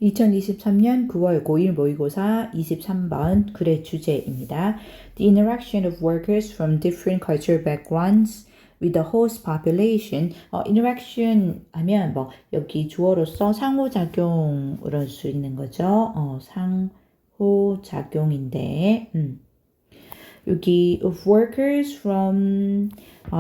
2023년 9월 고1 모의고사 23번 글의 주제입니다. The interaction of workers from different cultural backgrounds with the host population. interaction 하면 여기 주어로서 상호작용을 할 수 있는 거죠. 상호작용인데 여기 of workers from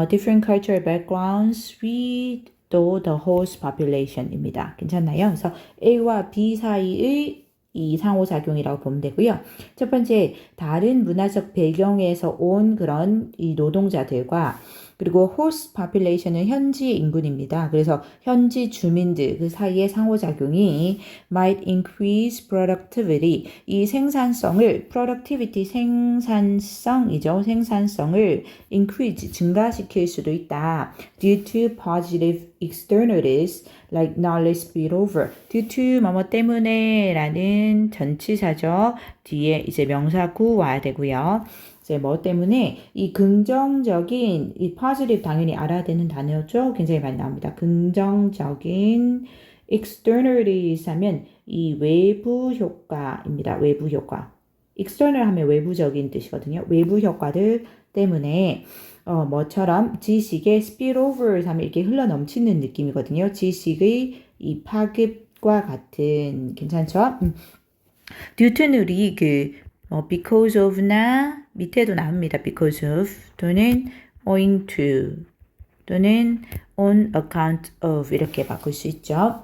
different cultural backgrounds with the host population입니다. 괜찮나요? 그래서 A와 B 사이의 이 상호작용이라고 보면 되고요. 첫 번째, 다른 문화적 배경에서 온 그런 이 노동자들과 그리고 host population은 현지 인군입니다. 그래서 현지 주민들 그 사이의 상호작용이 might increase productivity 이 생산성을 productivity 생산성이죠. 생산성을 increase 증가시킬 수도 있다. due to positive externalities like knowledge spillover due to 뭐뭐 때문에 라는 전치사죠. 뒤에 이제 명사구 와야 되고요. 이제 뭐 때문에 이 긍정적인 이 positive 당연히 알아야 되는 단어죠. 굉장히 많이 나옵니다. 긍정적인 externalities 하면 이 외부 효과입니다. 외부 효과. external 하면 외부적인 뜻이거든요. 외부 효과들 때문에 뭐처럼 지식의 spillovers 하면 이렇게 흘러넘치는 느낌이거든요. 지식의 이 파급과 같은 괜찮죠? due to는 우리 because of나 밑에도 나옵니다. because of 또는 owing to 또는 on account of 이렇게 바꿀 수 있죠.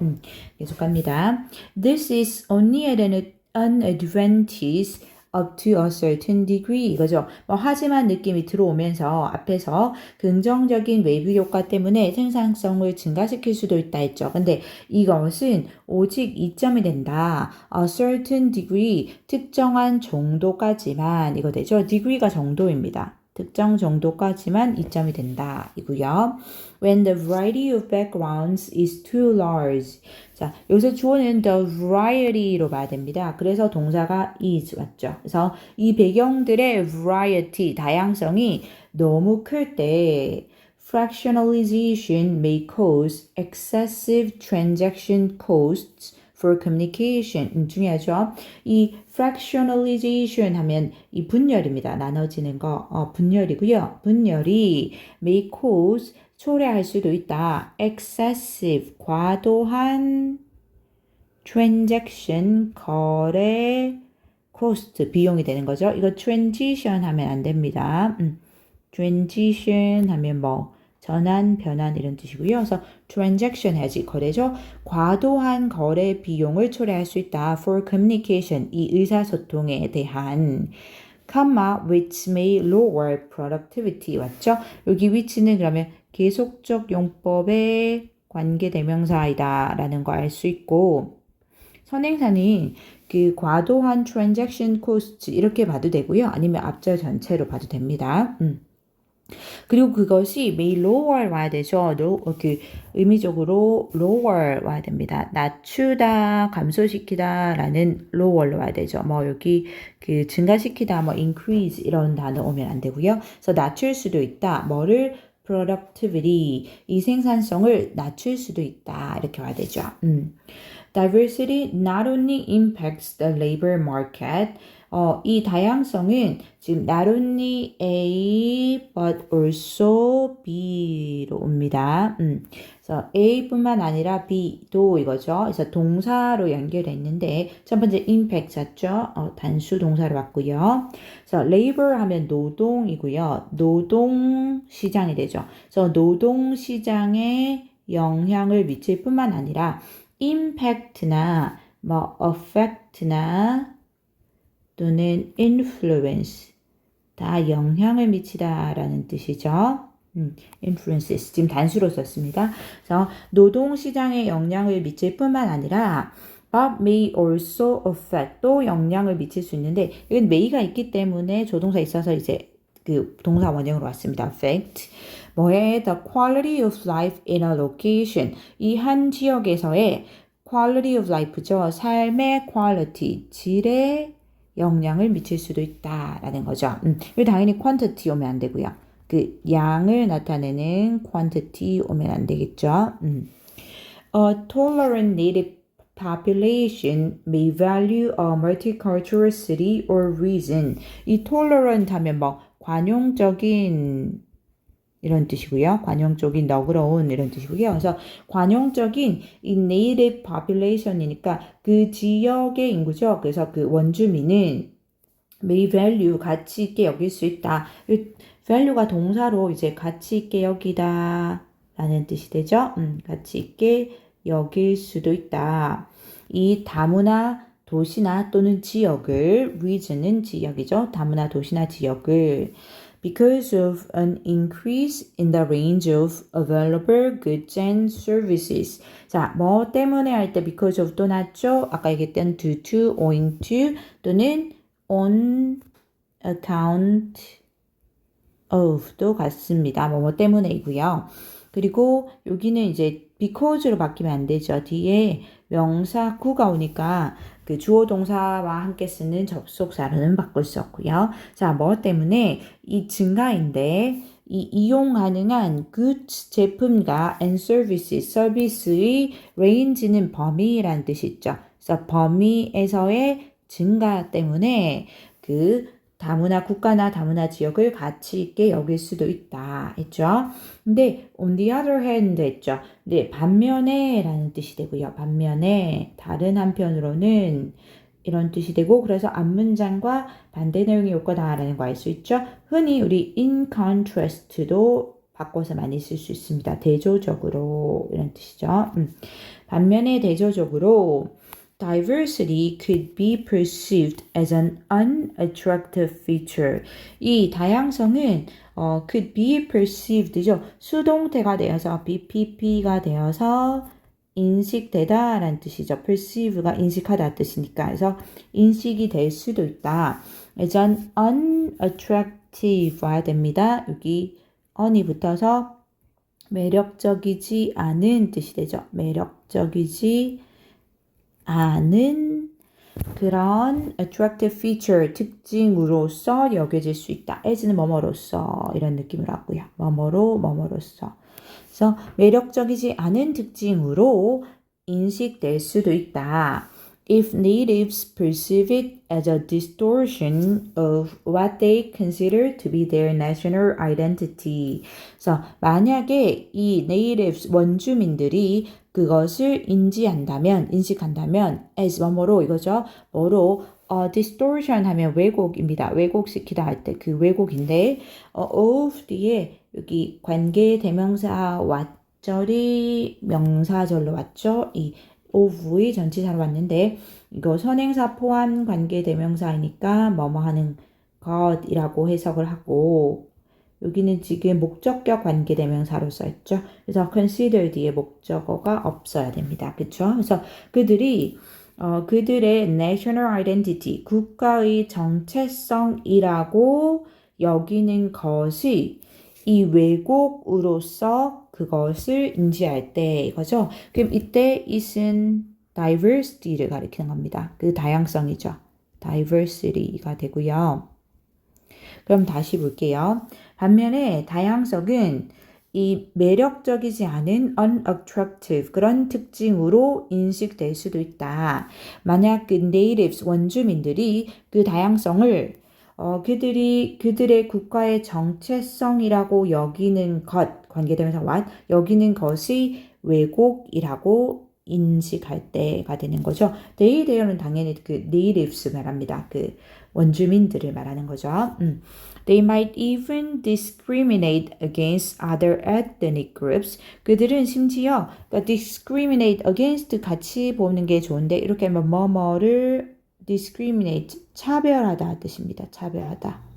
계속 갑니다. This is only an advantage up to a certain degree 이거죠. 하지만 느낌이 들어오면서 앞에서 긍정적인 외부 효과 때문에 생산성을 증가시킬 수도 있다 했죠. 근데 이것은 오직 이점이 된다. A certain degree 특정한 정도까지만 이거 되죠. degree가 정도입니다. 특정 정도까지만 이점이 된다 이고요. When the variety of backgrounds is too large. 자, 여기서 주어는 the variety로 봐야 됩니다. 그래서 동사가 is 맞죠? 그래서 이 배경들의 variety, 다양성이 너무 클 때 fractionalization may cause excessive transaction costs for communication. 중요하죠. 이 fractionalization 하면 이 분열입니다. 나눠지는 거. 분열이고요. 분열이 may cause 초래할 수도 있다. excessive 과도한 transaction 거래 cost 비용이 되는 거죠. 이거 transition 하면 안 됩니다. transition 하면 전환, 변환 이런 뜻이고요. 그래서 transaction 해야지 거래죠. 과도한 거래 비용을 초래할 수 있다. for communication 이 의사소통에 대한 which may lower productivity 맞죠? 여기 which는 그러면 계속적 용법의 관계대명사이다 라는 거 알 수 있고 선행사는 과도한 transaction cost 이렇게 봐도 되고요. 아니면 앞절 전체로 봐도 됩니다. 그리고 그것이 may lower 와야 되죠. 의미적으로 lower 와야 됩니다. 낮추다, 감소시키다 라는 lower로 와야 되죠. 여기 증가시키다, increase 이런 단어 오면 안 되고요. 그래서 낮출 수도 있다. 뭐를? productivity. 이 생산성을 낮출 수도 있다. 이렇게 와야 되죠. Diversity not only impacts the labor market. 이 다양성은 지금 not only A but also B로 옵니다. 그래서 A뿐만 아니라 B도 이거죠. 그래서 동사로 연결돼 있는데 첫 번째 impact 잤죠. 단수 동사로 왔고요. 그래서 labor 하면 노동이고요. 노동 시장이 되죠. 그래서 노동 시장에 영향을 미칠 뿐만 아니라 impact나 affect나 또는 influence 다 영향을 미치다라는 뜻이죠. influences 지금 단수로 썼습니다. 그래서 노동시장에 영향을 미칠 뿐만 아니라 but may also affect 또 영향을 미칠 수 있는데 이건 may가 있기 때문에 조동사 있어서 이제 동사 원형으로 왔습니다. affect 뭐에 the quality of life in a location 이 한 지역에서의 quality of life죠. 삶의 quality 질에 영향을 미칠 수도 있다라는 거죠. 이거 당연히 quantity 오면 안 되고요. 양을 나타내는 quantity 오면 안 되겠죠. A tolerant native population may value a multicultural city or region. 이 tolerant 하면 뭐 관용적인 이런 뜻이고요. 관용적인 너그러운 이런 뜻이고요. 그래서 관용적인 이 native population이니까 그 지역의 인구죠. 그래서 그 원주민은 may value 가치 있게 여길 수 있다. value가 동사로 이제 가치 있게 여기다 라는 뜻이 되죠. 가치 있게 여길 수도 있다. 이 다문화 도시나 또는 지역을 region은 지역이죠. 다문화 도시나 지역을 because of an increase in the range of available goods and services. 자, 뭐 때문에 할 때 because of 또 났죠? 아까 얘기했던 due to, owing to 또는 on account of도 같습니다. 뭐 때문에이고요. 그리고 여기는 이제 because로 바뀌면 안 되죠. 뒤에 명사 구가 오니까 그 주어 동사와 함께 쓰는 접속사로는 바꿀 수 없고요. 자, 뭐 때문에 이 증가인데 이 이용 가능한 goods 제품과 and services 서비스의 range는 범위라는 뜻이 있죠. 그래서 범위에서의 증가 때문에 그 다문화 국가나 다문화 지역을 가치 있게 여길 수도 있다 했죠. 근데 on the other hand 했죠. 근데 반면에 라는 뜻이 되고요. 반면에 다른 한편으로는 이런 뜻이 되고 그래서 앞문장과 반대 내용이 올 거다라는 거 알 수 있죠. 흔히 우리 in contrast도 바꿔서 많이 쓸 수 있습니다. 대조적으로 이런 뜻이죠. 반면에 대조적으로 diversity could be perceived as an unattractive feature. 이 다양성은 could be perceived죠. 수동태가 되어서 BPP가 되어서 인식되다 라는 뜻이죠. perceive가 인식하다 뜻이니까. 그래서 인식이 될 수도 있다. as an unattractive가 됩니다. 여기 on이 붙어서 매력적이지 않은 뜻이 되죠. 매력적이지 않은 그런 attractive feature 특징으로서 여겨질 수 있다. as는 뭐뭐로서 이런 느낌으로 하고요. 뭐뭐로서. 그래서 매력적이지 않은 특징으로 인식될 수도 있다. If natives perceive it as a distortion of what they consider to be their national identity. 그래서 만약에 이 natives 원주민들이 그것을 인식한다면 as 뭐뭐로 이거죠. 뭐로 distortion 하면 왜곡입니다. 왜곡시키다 할 때 그 왜곡인데 of 뒤에 여기 관계 대명사 왓절이 명사절로 왔죠. 이 of의 전치사로 왔는데 이거 선행사 포함 관계 대명사이니까 뭐뭐 하는 것이라고 해석을 하고 여기는 지금 목적격 관계 대명사로 써있죠. 그래서 consider 뒤에 목적어가 없어야 됩니다. 그렇죠? 그래서 그들이 그들의 national identity, 국가의 정체성이라고 여기는 것이 이 왜곡으로서 그것을 인지할 때 이거죠. 그럼 이때 it은 diversity를 가리키는 겁니다. 그 다양성이죠. diversity가 되고요. 그럼 다시 볼게요. 반면에 다양성은 이 매력적이지 않은 unattractive 그런 특징으로 인식될 수도 있다. 만약 그 natives 원주민들이 그 다양성을 그들의 국가의 정체성이라고 여기는 것, 관계대명사 what, 여기는 것이 왜곡이라고 인식할 때가 되는 거죠. they, they는 당연히 그 natives 말합니다. 그 원주민들을 말하는 거죠. They might even discriminate against other ethnic groups. 그들은 심지어 그러니까 discriminate against 같이 보는 게 좋은데 이렇게 하면 뭐뭐를 discriminate 차별하다 뜻입니다. 차별하다.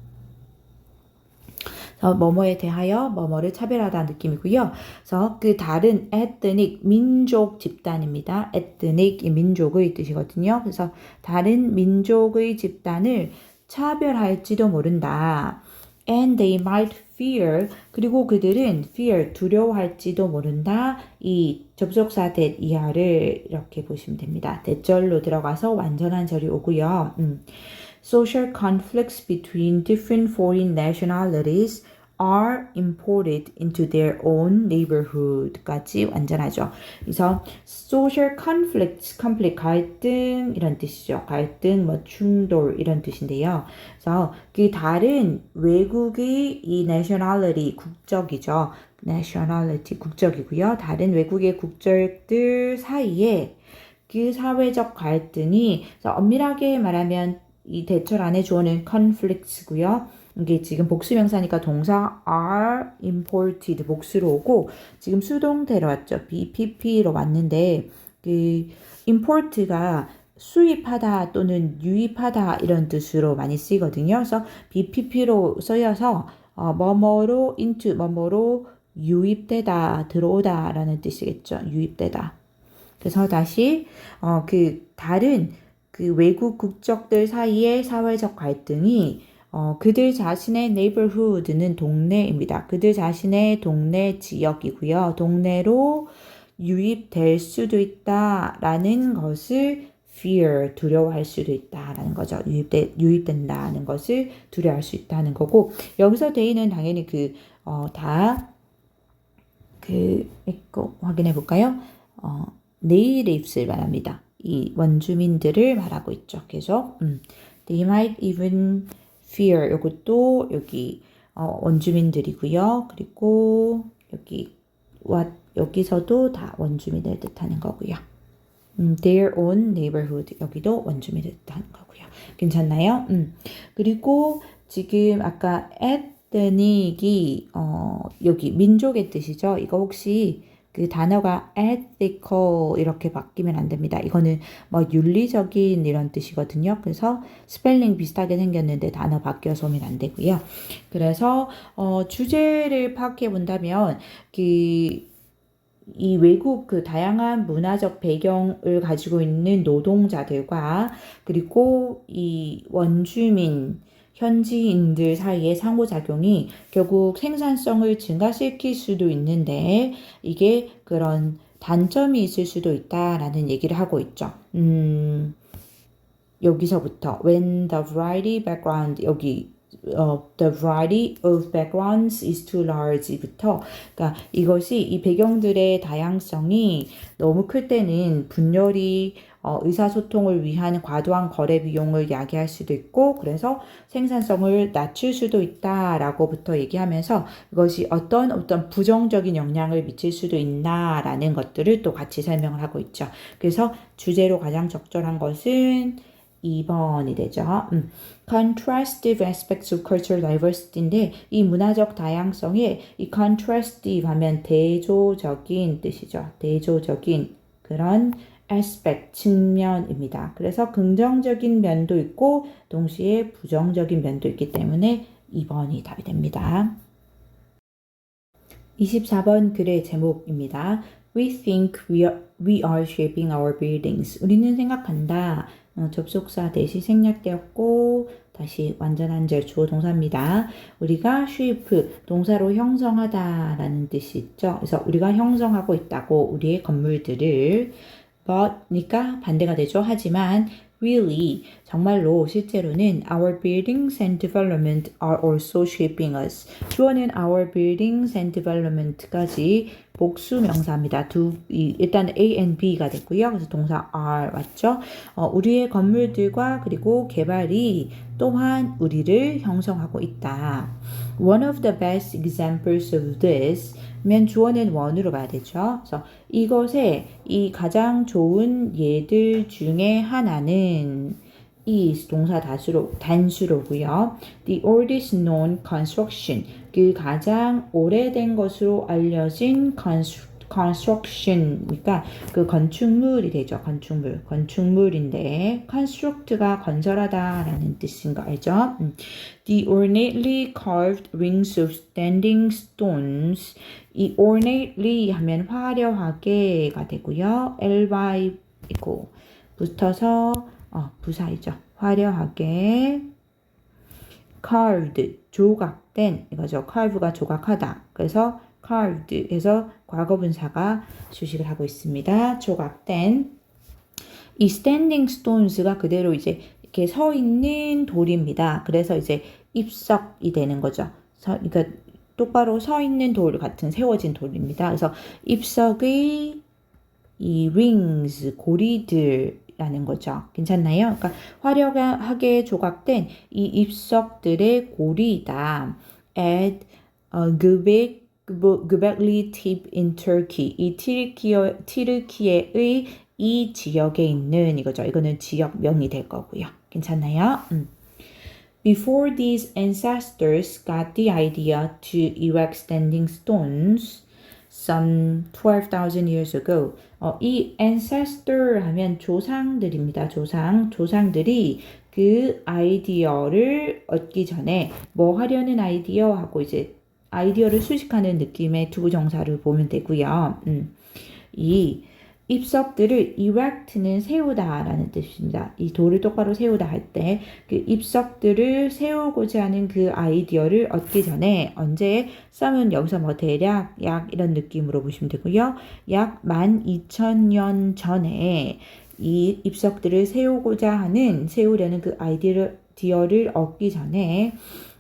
뭐뭐에 대하여 뭐뭐를 차별하다 느낌이고요. 그래서 그 다른 ethnic 민족 집단입니다. ethnic 민족의 뜻이거든요. 그래서 다른 민족의 집단을 차별할지도 모른다. And they might fear 그리고 그들은 fear 두려워할지도 모른다. 이 접속사 that 이하를 이렇게 보시면 됩니다. 대절로 들어가서 완전한 절이 오고요. Social conflicts between different foreign nationalities are imported into their own neighborhood까지 완전하죠. 그래서 social conflict 갈등 이런 뜻이죠. 갈등, 뭐 충돌 이런 뜻인데요. 그래서 그 다른 외국의 이 nationality 국적이죠. nationality 국적이고요. 다른 외국의 국적들 사이에 그 사회적 갈등이 엄밀하게 말하면 이 대철 안에 주어는 conflicts고요. 이게 지금 복수명사니까 동사 are imported 복수로 오고 지금 수동태로 왔죠. BPP로 왔는데 그 import가 수입하다 또는 유입하다 이런 뜻으로 많이 쓰이거든요. 그래서 BPP로 쓰여서 뭐뭐로 into 뭐뭐로 유입되다 들어오다 라는 뜻이겠죠. 유입되다. 그래서 다시 그 다른 그 외국 국적들 사이의 사회적 갈등이 그들 자신의 neighborhood는 동네입니다. 그들 자신의 동네 지역이고요. 동네로 유입될 수도 있다라는 것을 fear, 두려워할 수도 있다라는 거죠. 유입된다는 것을 두려워할 수 있다는 거고 여기서 대의는 당연히 이거 확인해 볼까요? natives 말합니다. 이 원주민들을 말하고 있죠. 계속. They might even fear. 이것도 여기 원주민들이고요. 그리고 여기서도 다 원주민을 뜻하는 거고요. Their own neighborhood. 여기도 원주민을 뜻하는 거고요. 괜찮나요? 그리고 지금 아까 ethnic이 여기 민족의 뜻이죠. 이거 혹시 그 단어가 ethical 이렇게 바뀌면 안 됩니다. 이거는 뭐 윤리적인 이런 뜻이거든요. 그래서 스펠링 비슷하게 생겼는데 단어 바뀌어서 오면 안 되고요. 그래서 주제를 파악해 본다면 이 외국 그 다양한 문화적 배경을 가지고 있는 노동자들과 그리고 이 원주민 현지인들 사이의 상호작용이 결국 생산성을 증가시킬 수도 있는데 이게 그런 단점이 있을 수도 있다라는 얘기를 하고 있죠. 여기서부터 when the variety background 여기 the variety of backgrounds is too large부터 그러니까 이것이 이 배경들의 다양성이 너무 클 때는 분열이 의사소통을 위한 과도한 거래 비용을 야기할 수도 있고 그래서 생산성을 낮출 수도 있다라고부터 얘기하면서 이것이 어떤 부정적인 영향을 미칠 수도 있나라는 것들을 또 같이 설명을 하고 있죠. 그래서 주제로 가장 적절한 것은 2번이 되죠. Contrastive aspects of cultural diversity인데 이 문화적 다양성에 이 contrastive 하면 대조적인 뜻이죠. 대조적인 그런 aspect, 측면입니다. 그래서 긍정적인 면도 있고 동시에 부정적인 면도 있기 때문에 2번이 답이 됩니다. 24번 글의 제목입니다. We think we are shaping our buildings. 우리는 생각한다. 접속사 대시 생략되었고 다시 완전한 절 주어 동사입니다. 우리가 shape 동사로 형성하다 라는 뜻이 있죠. 그래서 우리가 형성하고 있다고 우리의 건물들을 but니까 반대가 되죠. 하지만 really 정말로 실제로는 our buildings and development are also shaping us. 주어는 our buildings and development까지 복수 명사입니다. 일단 A and B가 됐고요. 그래서 동사 are 왔죠. 우리의 건물들과 그리고 개발이 또한 우리를 형성하고 있다. One of the best examples of this 면 주어는 원으로 봐야 되죠. 그래서 이것의 이 가장 좋은 예들 중에 하나는 is 동사 단수로고요. The oldest known construction 그 가장 오래된 것으로 알려진 construction이니까 그 건축물이 되죠. 건축물인데 construct가 건설하다라는 뜻인 거 알죠? The ornately carved rings of standing stones 이 ornately 하면 화려하게가 되고요. ly 있고 붙어서 부사이죠. 화려하게 carved 조각된 이거죠. carve가 조각하다. 그래서 carved 해서 과거분사가 수식을 하고 있습니다. 조각된 이 standing stones가 그대로 이제 이렇게 서 있는 돌입니다. 그래서 이제 입석이 되는 거죠. 그러니까 똑바로 서 있는 돌 같은 세워진 돌입니다. 그래서 입석의 이 rings, 고리들라는 거죠. 괜찮나요? 그러니까 화려하게 조각된 이 입석들의 고리이다. At Göbekli Tepe in Turkey. 이 티르키예의 이 지역에 있는 이거죠. 이거는 지역명이 될 거고요. 괜찮나요? Before these ancestors got the idea to erect standing stones some 12,000 years ago. 이 ancestor 하면 조상들입니다. 조상들이 그 아이디어를 얻기 전에 뭐 하려는 아이디어 하고 이제 아이디어를 수식하는 느낌의 투부정사를 보면 되고요. 이 입석들을 erect는 세우다라는 뜻입니다. 이 돌을 똑바로 세우다 할 때 그 입석들을 세우고자 하는 그 아이디어를 얻기 전에 언제 썸은 여기서 뭐 대략 약 이런 느낌으로 보시면 되고요. 약 12,000년 전에 이 입석들을 세우려는 그 아이디어를 얻기 전에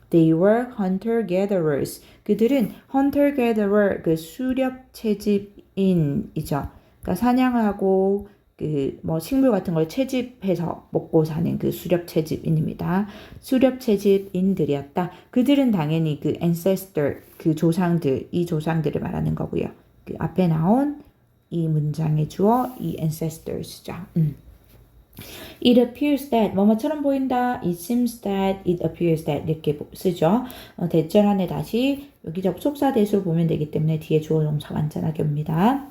They were hunter-gatherers. 그들은 hunter-gatherer, 그 수렵 채집인이죠. 그러니까 사냥하고 그 뭐 식물 같은 걸 채집해서 먹고 사는 그 수렵 채집인입니다. 수렵 채집인들이었다. 그들은 당연히 그 ancestor, 그 조상들, 이 조상들을 말하는 거고요. 그 앞에 나온 이 문장의 주어 이 ancestors죠. It appears that 뭐뭐처럼 보인다. It seems that, it appears that 이렇게 쓰죠. 대절 안에 다시 여기 접속사 대수를 보면 되기 때문에 뒤에 주어 동사 완전하게 옵니다.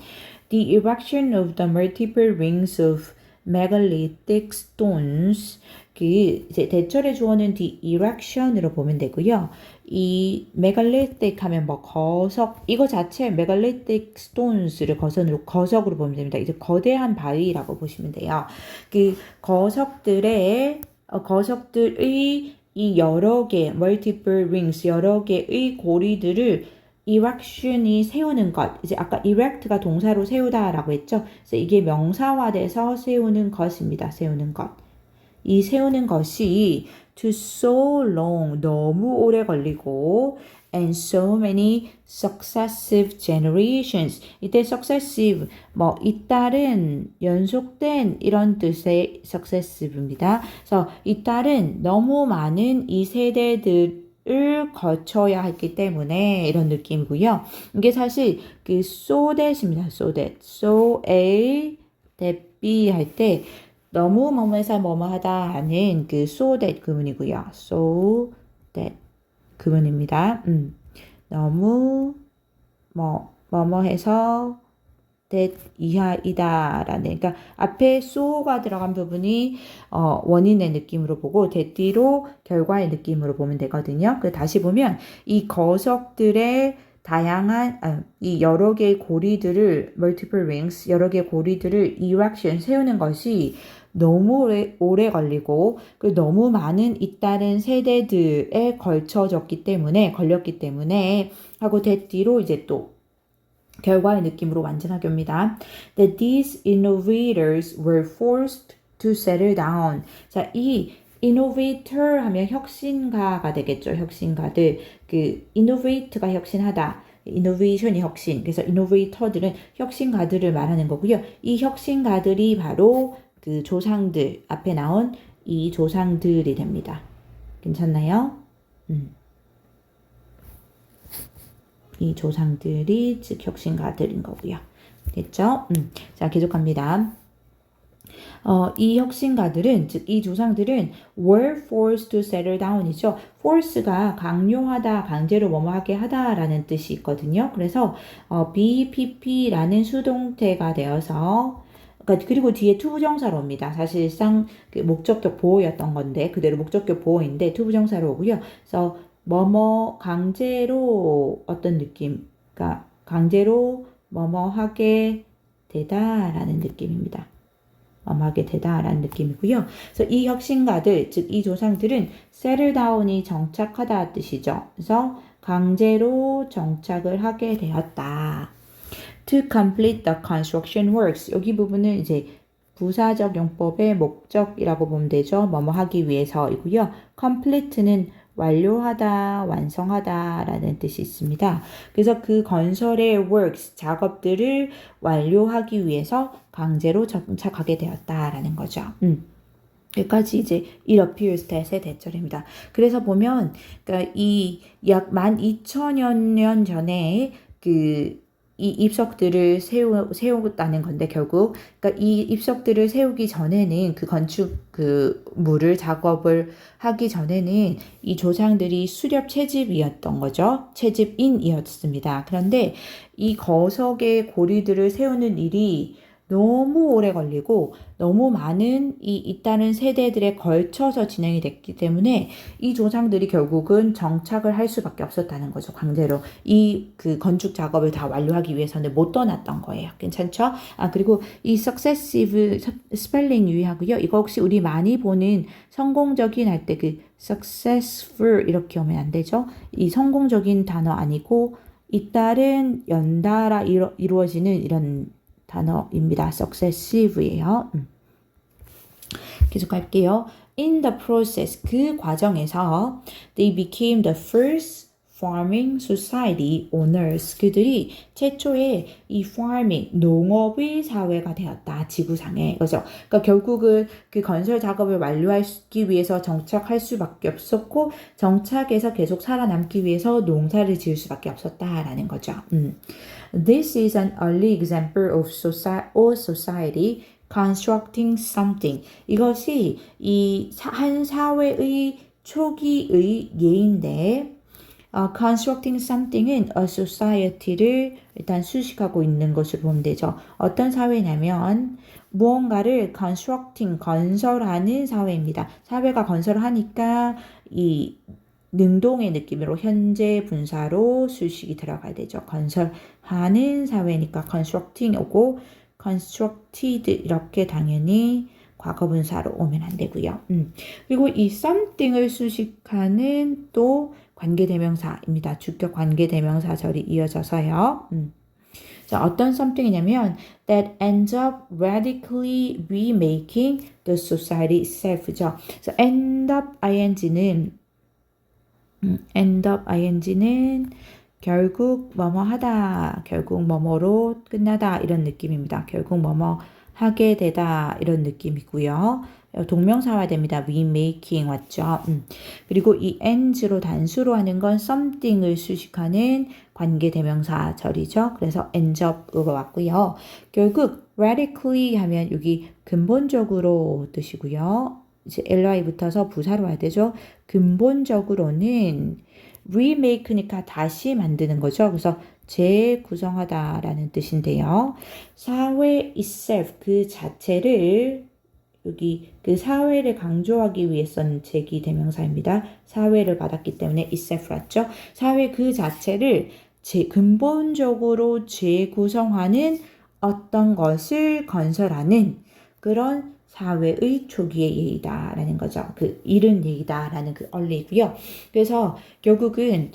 The erection of the multiple rings of megalithic stones. 그 이제 대절의 주어는 the erection으로 보면 되고요. 이 megalithic 하면 뭐 거석 이거 자체 megalithic stones를 거석으로 보면 됩니다. 이제 거대한 바위라고 보시면 돼요. 그 거석들의 이 여러 개 multiple rings 여러 개의 고리들을 erection이 세우는 것. 이제 아까 erect가 동사로 세우다라고 했죠. 그래서 이게 명사화돼서 세우는 것입니다. 세우는 것. 이 세우는 것이 to so long 너무 오래 걸리고 and so many successive generations. 이때 successive 뭐 잇따른 연속된 이런 뜻의 successive입니다. 그래서 잇따른 너무 많은 이 세대들 을 거쳐야 했기 때문에 이런 느낌이고요. 이게 사실 그 so that입니다. so that. so A that B 할 때 너무 뭐뭐해서 뭐뭐하다 하는 그 so that 구문이고요. so that 구문입니다. 너무 뭐뭐해서 that 이하이다라는 그러니까 앞에 so가 들어간 부분이 원인의 느낌으로 보고 that 뒤로 결과의 느낌으로 보면 되거든요. 그 다시 보면 이 거석들의 다양한 이 여러 개의 고리들을 multiple rings 여러 개의 고리들을 erection 세우는 것이 너무 오래 걸리고 그 너무 많은 잇따른 세대들에 걸렸기 때문에 하고 that 뒤로 이제 또 결과의 느낌으로 완전하게 옵니다. That these innovators were forced to settle down. 자, 이 innovator 하면 혁신가가 되겠죠. 혁신가들. 그 innovate가 혁신하다. innovation이 혁신. 그래서 innovator들은 혁신가들을 말하는 거고요. 이 혁신가들이 바로 그 조상들, 앞에 나온 이 조상들이 됩니다. 괜찮나요? 이 조상들이 즉 혁신가들인 거고요. 됐죠? 자, 계속합니다. 이 혁신가들은 즉 이 조상들은 were forced to settle down이죠. force가 강요하다, 강제로 뭐뭐하게 하다라는 뜻이 있거든요. 그래서 BPP라는 수동태가 되어서 그리고 뒤에 투부정사로 옵니다. 사실상 그 목적격 보호였던 건데 그대로 목적격 보호인데 투부정사로 오고요. 그래서 뭐뭐 강제로 어떤 느낌, 그러니까 강제로 뭐뭐하게 되다라는 느낌입니다. 뭐뭐하게 되다라는 느낌이고요. 그래서 이 혁신가들, 즉 이 조상들은 settle down이 정착하다 뜻이죠. 그래서 강제로 정착을 하게 되었다. To complete the construction works. 여기 부분은 이제 부사적 용법의 목적이라고 보면 되죠. 뭐뭐 하기 위해서이고요. complete는 완료하다, 완성하다라는 뜻이 있습니다. 그래서 그 건설의 works, 작업들을 완료하기 위해서 강제로 정착하게 되었다라는 거죠. 여기까지 이제 it appears that의 대절입니다. 그래서 보면 그러니까 이 약 12,000년 전에 이 입석들을 세우다는 건데 결국 그러니까 이 입석들을 세우기 전에는 그 건축 물을 작업을 하기 전에는 이 조상들이 수렵 채집이었던 거죠. 채집인이었습니다. 그런데 이 거석의 고리들을 세우는 일이 너무 오래 걸리고 너무 많은 이 잇따른 세대들에 걸쳐서 진행이 됐기 때문에 이 조상들이 결국은 정착을 할 수밖에 없었다는 거죠. 강제로 그 건축 작업을 다 완료하기 위해서는 못 떠났던 거예요. 괜찮죠? 그리고 이 successive 스펠링 유의하고요. 이거 혹시 우리 많이 보는 성공적인 할 때 그 successful 이렇게 오면 안 되죠. 이 성공적인 단어 아니고 잇따른 연달아 이루어지는 이런 단어입니다. successive예요. 계속 갈게요. In the process, 그 과정에서 they became the first farming society owners. 그들이 최초의 이 farming, 농업의 사회가 되었다. 지구상에. 그죠? 그러니까 결국은 그 건설 작업을 완료하기 위해서 정착할 수밖에 없었고 정착해서 계속 살아남기 위해서 농사를 지을 수밖에 없었다라는 거죠. This is an early example of society constructing something. 이것이 한 사회의 초기의 예인데 constructing something은 a society를 일단 수식하고 있는 것을 보면 되죠. 어떤 사회냐면 무언가를 constructing, 건설하는 사회입니다. 사회가 건설하니까 이 능동의 느낌으로 현재 분사로 수식이 들어가야 되죠. 건설하는 사회니까 constructing 오고 constructed 이렇게 당연히 과거 분사로 오면 안 되고요. 그리고 이 something을 수식하는 또 관계대명사입니다. 주격 관계대명사절이 이어져서요. 자, 어떤 something이냐면 that ends up radically remaking the society itself죠. 그래서 end up ing는 결국 뭐뭐 하다, 결국 뭐뭐로 끝나다 이런 느낌입니다. 결국 뭐뭐 하게 되다 이런 느낌이고요. 동명사화됩니다. remaking 왔죠. 그리고 이 ends로 단수로 하는 건 something을 수식하는 관계대명사절이죠. 그래서 ends up으로 왔고요. 결국 radically 하면 여기 근본적으로 뜻이고요. 이제 ly 붙어서 부사로 와야 되죠. 근본적으로는 remake니까 다시 만드는 거죠. 그래서 재구성하다라는 뜻인데요. 사회 itself 그 자체를 여기 그 사회를 강조하기 위해서는 제기대명사입니다. 사회를 받았기 때문에 itself 왔죠. 사회 그 자체를 근본적으로 재구성하는 어떤 것을 건설하는 그런 사회의 초기의 예의다라는 거죠. 그 이른 예의다라는 그 early고요. 그래서 결국은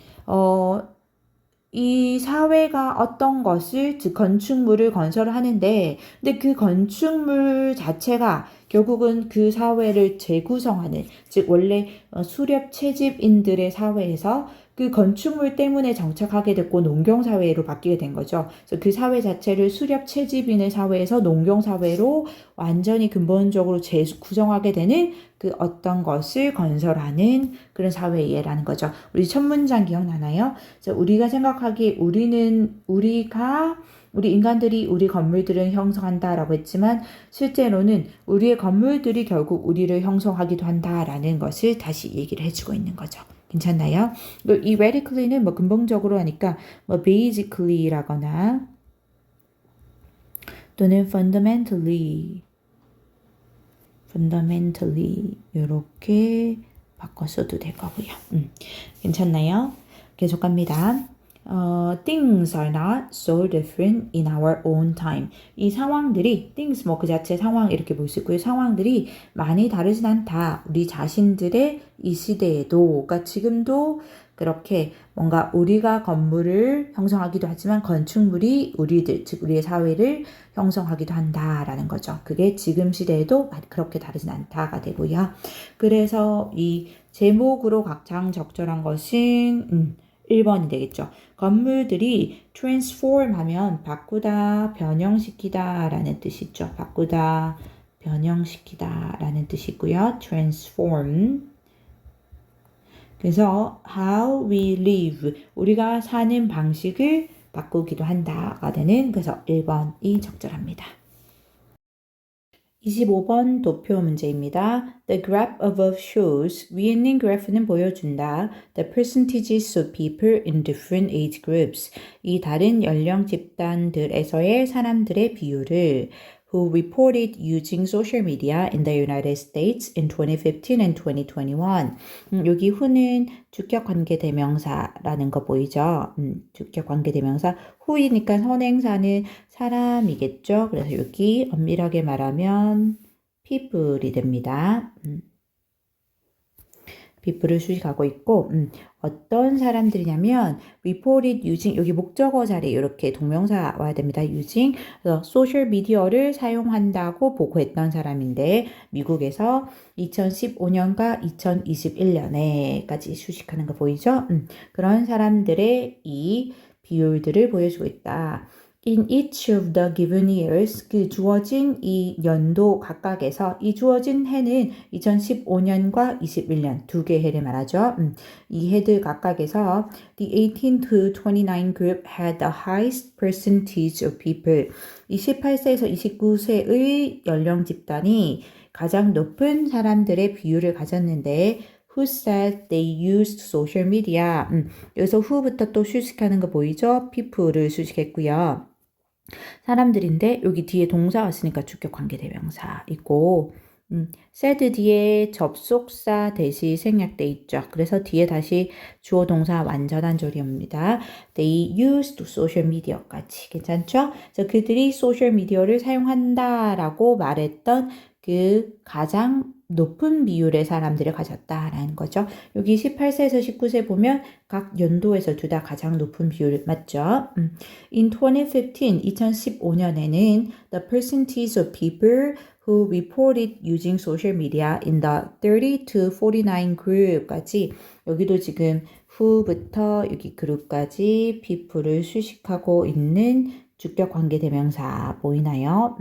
이 사회가 어떤 것을 즉 건축물을 건설하는데 근데 그 건축물 자체가 결국은 그 사회를 재구성하는 즉 원래 수렵 채집인들의 사회에서 그 건축물 때문에 정착하게 됐고 농경사회로 바뀌게 된 거죠. 그래서 그 사회 자체를 수렵 채집인의 사회에서 농경사회로 완전히 근본적으로 재구성하게 되는 그 어떤 것을 건설하는 그런 사회라는 거죠. 우리 첫 문장 기억나나요? 우리가 생각하기에 우리 인간들이 우리 건물들을 형성한다라고 했지만 실제로는 우리의 건물들이 결국 우리를 형성하기도 한다라는 것을 다시 얘기를 해주고 있는 거죠. 괜찮나요? 이 radically는 뭐 근본적으로 하니까 뭐 basically라거나 또는 fundamentally 이렇게 바꿔서도 될 거고요. 괜찮나요? 계속 갑니다. Things are not so different in our own time. 이 상황들이 things 뭐 그 자체 상황 이렇게 볼 수 있고요. 상황들이 많이 다르진 않다. 우리 자신들의 이 시대에도 그러니까 지금도 그렇게 뭔가 우리가 건물을 형성하기도 하지만 건축물이 우리들, 즉 우리의 사회를 형성하기도 한다라는 거죠. 그게 지금 시대에도 그렇게 다르진 않다가 되고요. 그래서 이 제목으로 가장 적절한 것은 1번이 되겠죠. 건물들이 transform 하면 바꾸다, 변형시키다 라는 뜻이죠. 바꾸다, 변형시키다 라는 뜻이고요. transform. 그래서 how we live, 우리가 사는 방식을 바꾸기도 한다가 되는, 그래서 1번이 적절합니다. 25번 도표 문제입니다. The graph above shows, 위에 있는 그래프는 보여준다. The percentages of people in different age groups, 이 다른 연령 집단들에서의 사람들의 비율을 who reported using social media in the United States in 2015 and 2021. 여기 who는 주격 관계 대명사라는 거 보이죠? 주격 관계 대명사. who이니까 선행사는 사람이겠죠? 그래서 여기 엄밀하게 말하면 people이 됩니다. people을 수식하고 있고, 어떤 사람들이냐면 reported using, 여기 목적어 자리에 이렇게 동명사 와야 됩니다. using, 그래서 소셜 미디어를 사용한다고 보고했던 사람인데 미국에서 2015년과 2021년에까지 수식하는 거 보이죠? 그런 사람들의 이 비율들을 보여주고 있다. In each of the given years, 그 주어진 이 연도 각각에서, 이 주어진 해는 2015년과 21년 두 개의 해를 말하죠. 이 해들 각각에서 the 18 to 29 group had the highest percentage of people. 이 18세에서 29세의 연령 집단이 가장 높은 사람들의 비율을 가졌는데 who said they used social media. 여기서 who부터 또 수식하는 거 보이죠? people를 수식했고요. 사람들인데 여기 뒤에 동사 왔으니까 주격 관계 대명사 있고 said 뒤에 접속사 대시 생략돼 있죠. 그래서 뒤에 다시 주어 동사 완전한 조리입니다. They used social media까지 괜찮죠? 그래서 그들이 소셜 미디어를 사용한다라고 말했던 그 가장 높은 비율의 사람들을 가졌다라는 거죠. 여기 18세에서 19세 보면 각 연도에서 둘 다 가장 높은 비율 맞죠? In 2015, 2015년에는 the percentage of people who reported using social media in the 30 to 49 group까지 여기도 지금 who부터 여기 그룹까지 people를 수식하고 있는 주격 관계 대명사 보이나요?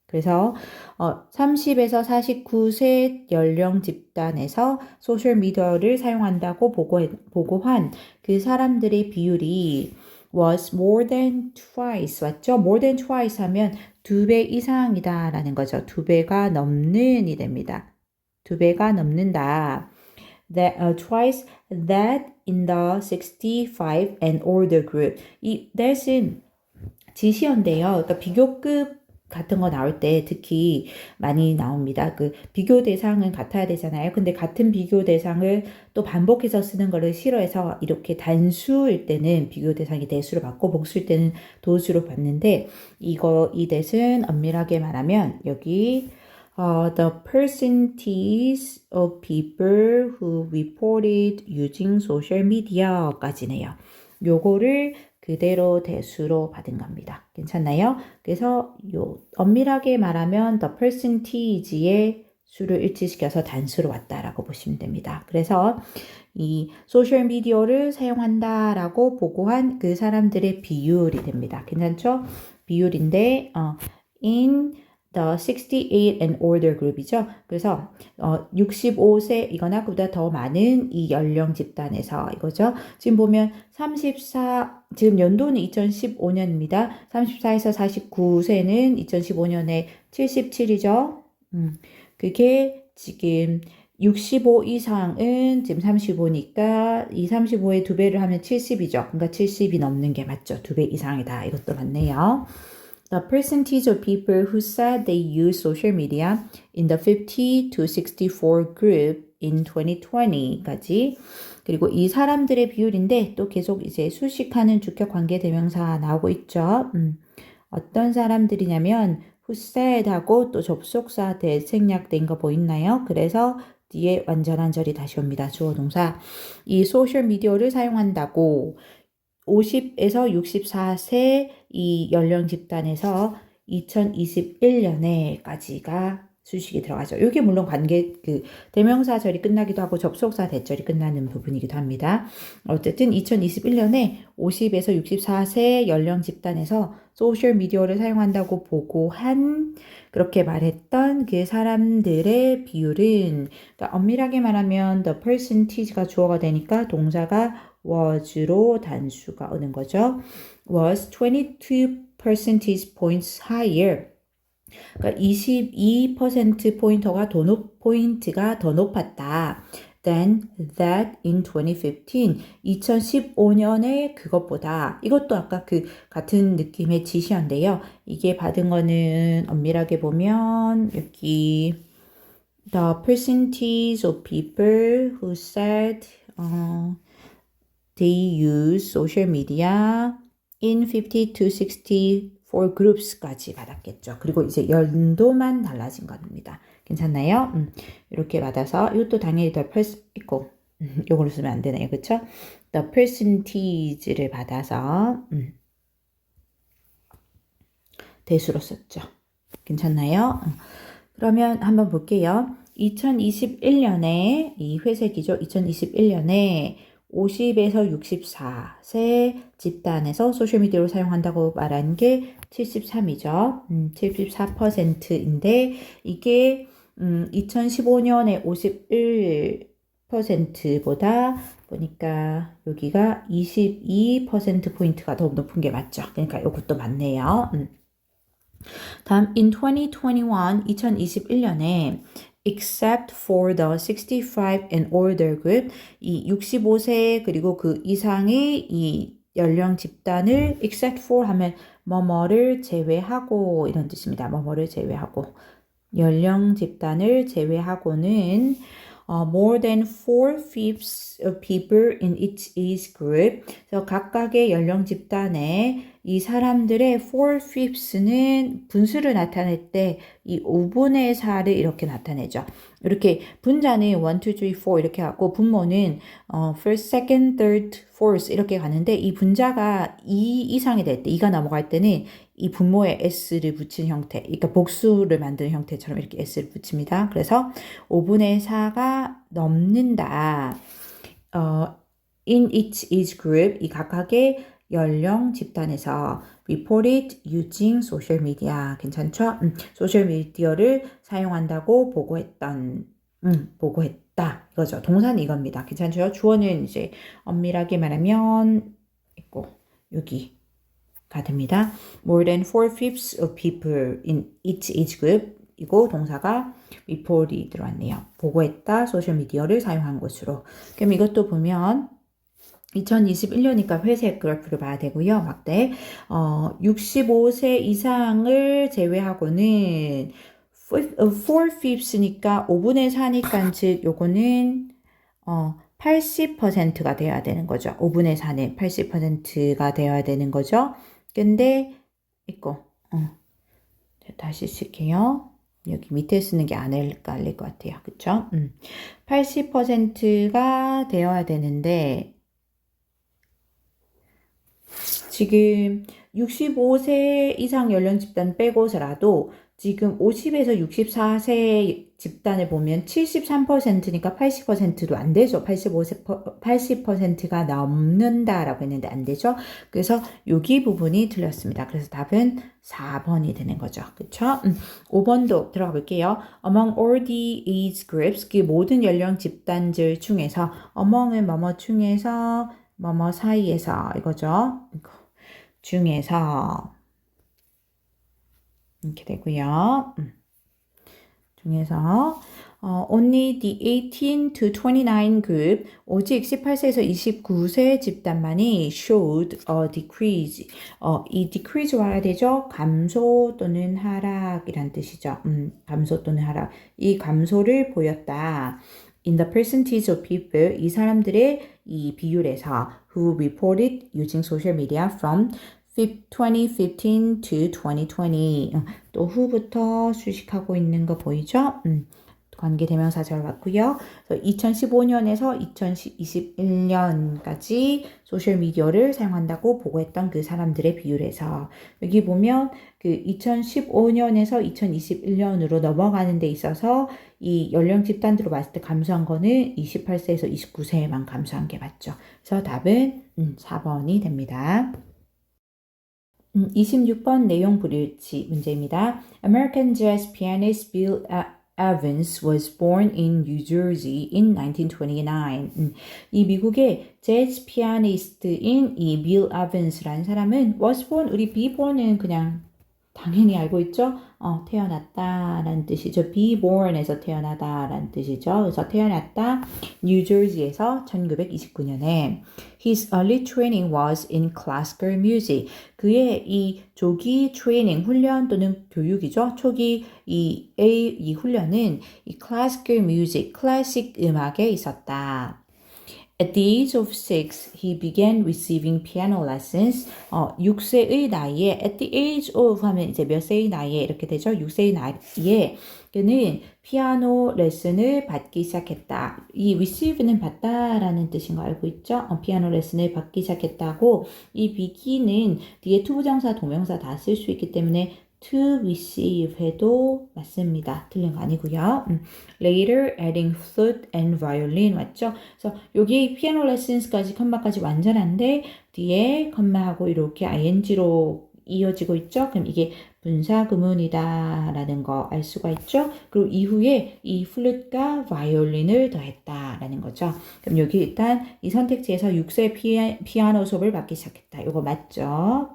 그래서 30에서 49세 연령 집단에서 소셜미디어를 사용한다고 보고한 그 사람들의 비율이 was more than twice, 맞죠? more than twice 하면 2배 이상이다 라는 거죠. 2배가 넘는이 됩니다. 2배가 넘는다. Twice that in the 65 and older group. 이 that은 지시어인데요. 그러니까 비교급 같은 거 나올 때 특히 많이 나옵니다. 그 비교 대상은 같아야 되잖아요. 근데 같은 비교 대상을 또 반복해서 쓰는 거를 싫어해서 이렇게 단수일 때는 비교 대상이 대수로 받고 복수일 때는 도수로 받는데 이 that은 엄밀하게 말하면 여기 the percentage of people who reported using social media까지네요. 요거를 그대로 대수로 받은 겁니다. 괜찮나요? 그래서 엄밀하게 말하면 the percentage의 수를 일치시켜서 단수로 왔다라고 보시면 됩니다. 그래서 이 소셜미디어를 사용한다라고 보고한 그 사람들의 비율이 됩니다. 괜찮죠? 비율인데 in the 68 and older group이죠. 그래서 65세 이거나 그보다 더 많은 이 연령 집단에서 이거죠. 지금 보면 지금 연도는 2015년입니다. 34에서 49세는 2015년에 77이죠. 그게 지금 65 이상은 지금 35니까 이 35에 2배를 하면 70이죠. 그러니까 70이 넘는 게 맞죠. 2배 이상이다. 이것도 맞네요. The percentage of people who said they use social media in the 50 to 64 group in 2020까지 그리고 이 사람들의 비율인데 또 계속 이제 수식하는 주격 관계 대명사 나오고 있죠. 어떤 사람들이냐면 who said 하고 또 접속사 대생략된 거 보이나요? 그래서 뒤에 완전한 절이 다시 옵니다. 주어 동사. 이 소셜미디어를 사용한다고 50에서 64세 이 연령 집단에서 2021년에까지가 수식이 들어가죠. 이게 물론 대명사절이 끝나기도 하고 접속사 대절이 끝나는 부분이기도 합니다. 어쨌든 2021년에 50에서 64세 연령 집단에서 소셜미디어를 사용한다고 보고한 그렇게 말했던 그 사람들의 비율은 그러니까 엄밀하게 말하면 the percentage가 주어가 되니까 동사가 was로 단수가 오는 거죠. was 22 percentage points higher. 그러니까 22%포인트가 포인트가 더 높았다. than that in 2015. 2015년에 그것보다. 이것도 아까 그 같은 느낌의 지시어인데요. 이게 받은 거는 엄밀하게 보면 여기 the percentage of people who said they use social media in 50 to 64 groups까지 받았겠죠. 그리고 이제 연도만 달라진 겁니다. 괜찮나요? 이렇게 받아서 이것도 당연히 the 있고 이걸로 쓰면 안 되네요. 그렇죠? the percentage를 받아서 대수로 썼죠. 괜찮나요? 그러면 한번 볼게요. 2021년에 이 회색이죠. 2021년에 50에서 64세 집단에서 소셜미디어를 사용한다고 말한 게 73이죠. 74%인데 이게 2015년에 51%보다 보니까 여기가 22%포인트가 더 높은 게 맞죠. 그러니까 이것도 맞네요. 다음 in 2021년에 except for the 65 and older group 이 65세 그리고 그 이상의 이 연령 집단을 except for 하면 뭐뭐를 제외하고 이런 뜻입니다. 뭐뭐를 제외하고 연령 집단을 제외하고는 more than 4/5 of people in each age group. 그래서 각각의 연령 집단에 이 사람들의 4/5는 분수를 나타낼 때 이 5분의 4를 이렇게 나타내죠. 이렇게 분자는 1, 2, 3, 4 이렇게 하고 분모는 first, second, third, fourth 이렇게 가는데 이 분자가 2 이상이 될 때, 2가 넘어갈 때는 이 분모에 s를 붙인 형태, 그러니까 복수를 만드는 형태처럼 이렇게 s를 붙입니다. 그래서 5분의 4가 넘는다. In each age group, 이 각각의 연령 집단에서 reported using social media. 괜찮죠? 소셜미디어를 사용한다고 보고했다. 이거죠. 동사는 이겁니다. 괜찮죠? 주어는 이제 엄밀하게 말하면 있고 여기가 됩니다. More than 4/5 of people in each age group. 이고 동사가 report이 들어왔네요. 보고했다. 소셜미디어를 사용한 것으로. 그럼 이것도 보면 2021년이니까 회색 그래프를 봐야 되고요. 막대 65세 이상을 제외하고는 4/5니까 5분의 4니까 즉 요거는 80%가 되어야 되는 거죠. 5분의 4는 80%가 되어야 되는 거죠. 근데 있고 다시 쓸게요. 여기 밑에 쓰는 게 안 헷갈릴 것 같아요. 그쵸? 80%가 되어야 되는데 지금 65세 이상 연령 집단 빼고서라도 지금 50에서 64세 집단을 보면 73%니까 80%도 안 되죠. 80%가 넘는다라고 했는데 안 되죠. 그래서 여기 부분이 틀렸습니다. 그래서 답은 4번이 되는 거죠. 그쵸? 5번도 들어가 볼게요. Among all the age groups, 그 모든 연령 집단들 중에서 among은 뭐뭐 중에서 뭐뭐 사이에서 이거죠. 중에서 이렇게 되고요. 중에서 only the 18 to 29 group 오직 18세에서 29세 집단만이 showed a decrease. 이 decrease 와야 되죠. 감소 또는 하락이란 뜻이죠. 감소 또는 하락. 이 감소를 보였다. In the percentage of people, 이 사람들의 이 비율에서 who reported using social media from 2015 to 2020. 또 who부터 수식하고 있는 거 보이죠? 관계대명사 잘 왔고요. 2015년에서 2021년까지 소셜미디어를 사용한다고 보고했던 그 사람들의 비율에서 여기 보면 그 2015년에서 2021년으로 넘어가는 데 있어서 이 연령 집단으로 봤을 때 감소한 거는 28세에서 29세에만 감소한 게 맞죠. 그래서 답은 4번이 됩니다. 26번 내용 불일치 문제입니다. American jazz pianist Bill Evans was born in New Jersey in 1929. 이 미국의 재즈 피아니스트인 이 빌 에반스라는 사람은 was born, 우리 be born은 그냥 당연히 알고 있죠? 태어났다라는 뜻이죠. be born에서 태어나다라는 뜻이죠. 그래서 태어났다 뉴저지에서 1929년에 His early training was in classical music. 그의 이 조기 트레이닝 훈련 또는 교육이죠. 초기 이 훈련은 이 classical music, 클래식 음악에 있었다. At the age of 6, he began receiving piano lessons. 6세의 나이에, at the age of 하면 이제 몇 세의 나이에 이렇게 되죠. 6세의 나이에 그는 피아노 레슨을 받기 시작했다. 이 receive는 받다라는 뜻인 거 알고 있죠? 피아노 레슨을 받기 시작했다고 이 begin은 뒤에 투부정사, 동명사 다 쓸 수 있기 때문에 to receive 해도 맞습니다. 틀린 거 아니고요. Later adding flute and violin 맞죠? 그래서 여기 피아노 레슨스까지 컴마까지 완전한데 뒤에 컴마하고 이렇게 ing로 이어지고 있죠? 그럼 이게 분사구문이다라는 거 알 수가 있죠? 그리고 이후에 이 플룻과 바이올린을 더했다라는 거죠. 그럼 여기 일단 이 선택지에서 6세 피아노 수업을 받기 시작했다. 이거 맞죠?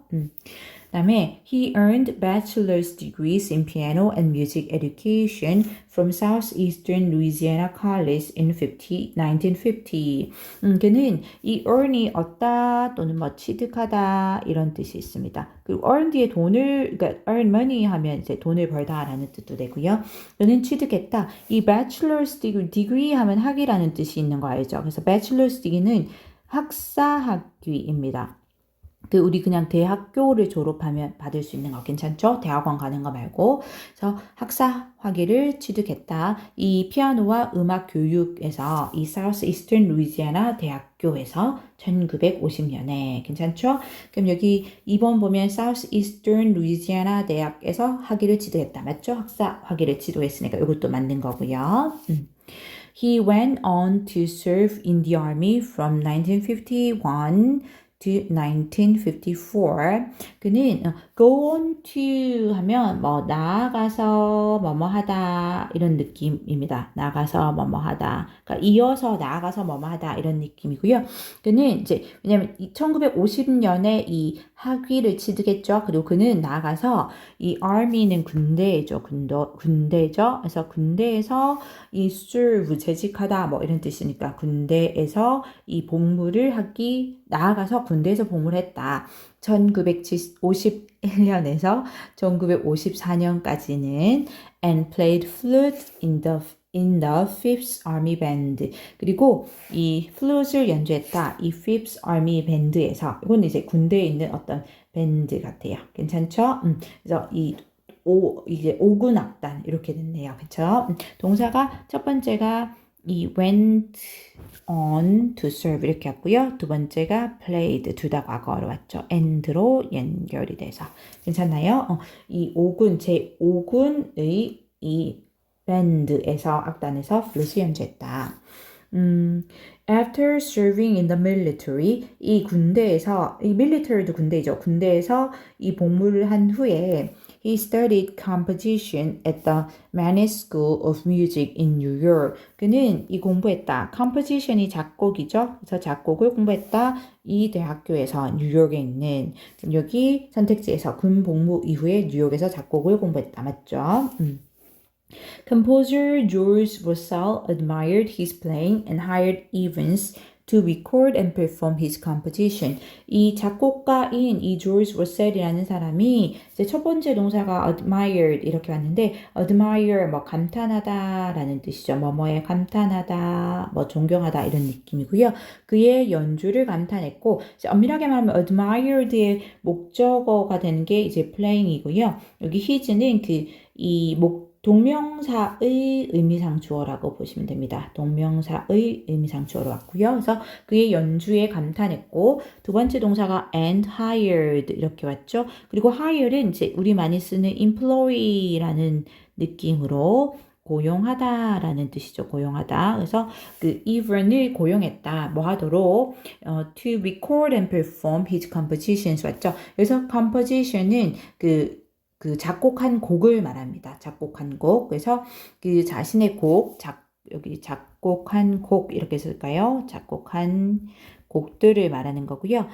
그다음에 he earned bachelor's degrees in piano and music education from Southeastern Louisiana College in 1950. 그는 이 earn이 얻다 또는 뭐 취득하다 이런 뜻이 있습니다. 그리고 earn 뒤에 돈을 그러니까 earn money 하면 이제 돈을 벌다라는 뜻도 되고요. 그는 취득했다. 이 bachelor's degree 하면 학위라는 뜻이 있는 거 알죠? 그래서 bachelor's degree는 학사 학위입니다. 우리 그냥 대학교를 졸업하면 받을 수 있는 거 괜찮죠? 대학원 가는 거 말고. 그래서 학사 학위를 취득했다. 이 피아노와 음악 교육에서 이 Southeastern Louisiana 대학교에서 1950년에 괜찮죠? 그럼 여기 2번 보면 Southeastern Louisiana 대학에서 학위를 취득했다. 맞죠? 학사 학위를 취득했으니까 이것도 맞는 거고요. He went on to serve in the army from 1951 to 1954. 그는 go on to 하면 뭐 나아가서 뭐뭐 하다 이런 느낌입니다. 나아가서 뭐뭐 하다. 그러니까 이어서 나아가서 뭐뭐 하다 이런 느낌이고요. 그는 이제 왜냐면 1950년에 이 학위를 취득했죠. 그리고 그는 나아가서 이 army는 군대죠. 군대죠. 그래서 군대에서 이 serve 재직하다 뭐 이런 뜻이니까 군대에서 이 복무를 하기 나아가서 군대에서 복무를 했다. 1951년에서 1954년까지는 and played flute in the Fifth Army Band. 그리고 이 플룻을 연주했다. 이 Fifth Army Band에서 이건 이제 군대에 있는 어떤 밴드 같아요. 괜찮죠? 그래서 이제 5군 악단 이렇게 됐네요. 그렇죠? 동사가 첫 번째가 이 went on to serve 이렇게 왔고요. 두 번째가 played 둘 다 과거로 왔죠. and로 연결이 돼서 괜찮나요? 이 5군 제5군의 이 밴드에서 악단에서 플룻을 연주했다. After serving in the military, 이 군대에서 이 military도 군대이죠. 군대에서 이 복무를 한 후에 he studied composition at the Mannes School of Music in New York. 그는 이 공부했다. composition이 작곡이죠. 그래서 작곡을 공부했다. 이 대학교에서 뉴욕에 있는 여기 선택지에서 군 복무 이후에 뉴욕에서 작곡을 공부했다. 맞죠? Composer George Russell admired his playing and hired Evans to record and perform his composition. 이 작곡가인 이 조지 러셀이라는 사람이 이제 첫 번째 동사가 admired 이렇게 왔는데 admire 뭐 감탄하다라는 뜻이죠. 뭐뭐에 감탄하다, 뭐 존경하다 이런 느낌이고요. 그의 연주를 감탄했고 이제 엄밀하게 말하면 admired의 목적어가 되는 게 이제 playing이고요. 여기 his는 동명사의 의미상 주어라고 보시면 됩니다. 동명사의 의미상 주어로 왔고요. 그래서 그의 연주에 감탄했고 두 번째 동사가 and hired 이렇게 왔죠. 그리고 hired은 이제 우리 많이 쓰는 employee라는 느낌으로 고용하다라는 뜻이죠. 고용하다. 그래서 그 Even을 고용했다. 뭐 하도록 to record and perform his compositions 왔죠. 그래서 composition은 그 작곡한 곡을 말합니다. 작곡한 곡. 그래서 그 자신의 곡, 여기 작곡한 곡 이렇게 쓸까요? 작곡한 곡들을 말하는 거고요.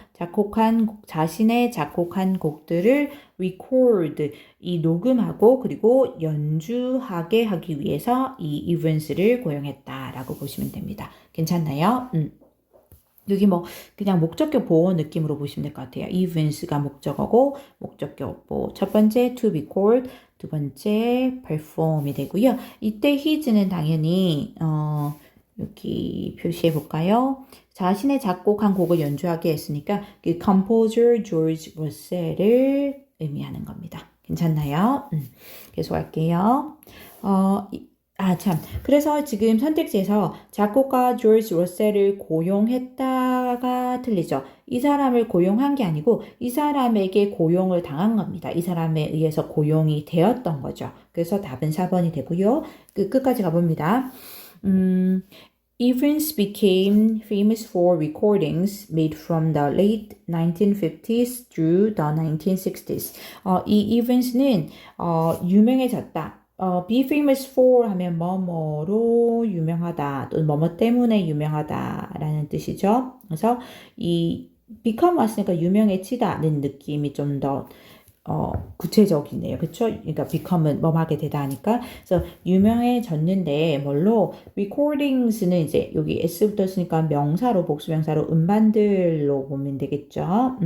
자신의 작곡한 곡들을 record, 이 녹음하고 그리고 연주하게 하기 위해서 이 events를 고용했다라고 보시면 됩니다. 괜찮나요? 여기 뭐 그냥 목적격 보호 느낌으로 보시면 될 것 같아요. events가 목적어고 목적격 보호. 첫 번째 to record, 두 번째 perform이 되고요. 이때 his는 당연히 여기 표시해 볼까요? 자신의 작곡한 곡을 연주하게 했으니까 그 composer George Russell을 의미하는 겁니다. 괜찮나요? 계속할게요. 참. 그래서 지금 선택지에서 작곡가 조지 러셀을 고용했다가 틀리죠. 이 사람을 고용한 게 아니고 이 사람에게 고용을 당한 겁니다. 이 사람에 의해서 고용이 되었던 거죠. 그래서 답은 4번이 되고요. 끝까지 가봅니다. Evans became famous for recordings made from the late 1950s through the 1960s. 이 Evans는 유명해졌다. be famous for 하면 뭐뭐로 유명하다 또는 뭐뭐 때문에 유명하다라는 뜻이죠. 그래서 이 become 왔으니까 유명해지다는 느낌이 좀 더 구체적이네요. 그쵸? 그러니까 become은 뭐하게 되다 하니까. 그래서 유명해졌는데 뭘로? recordings는 이제 여기 s부터 쓰니까 명사로 복수명사로 음반들로 보면 되겠죠.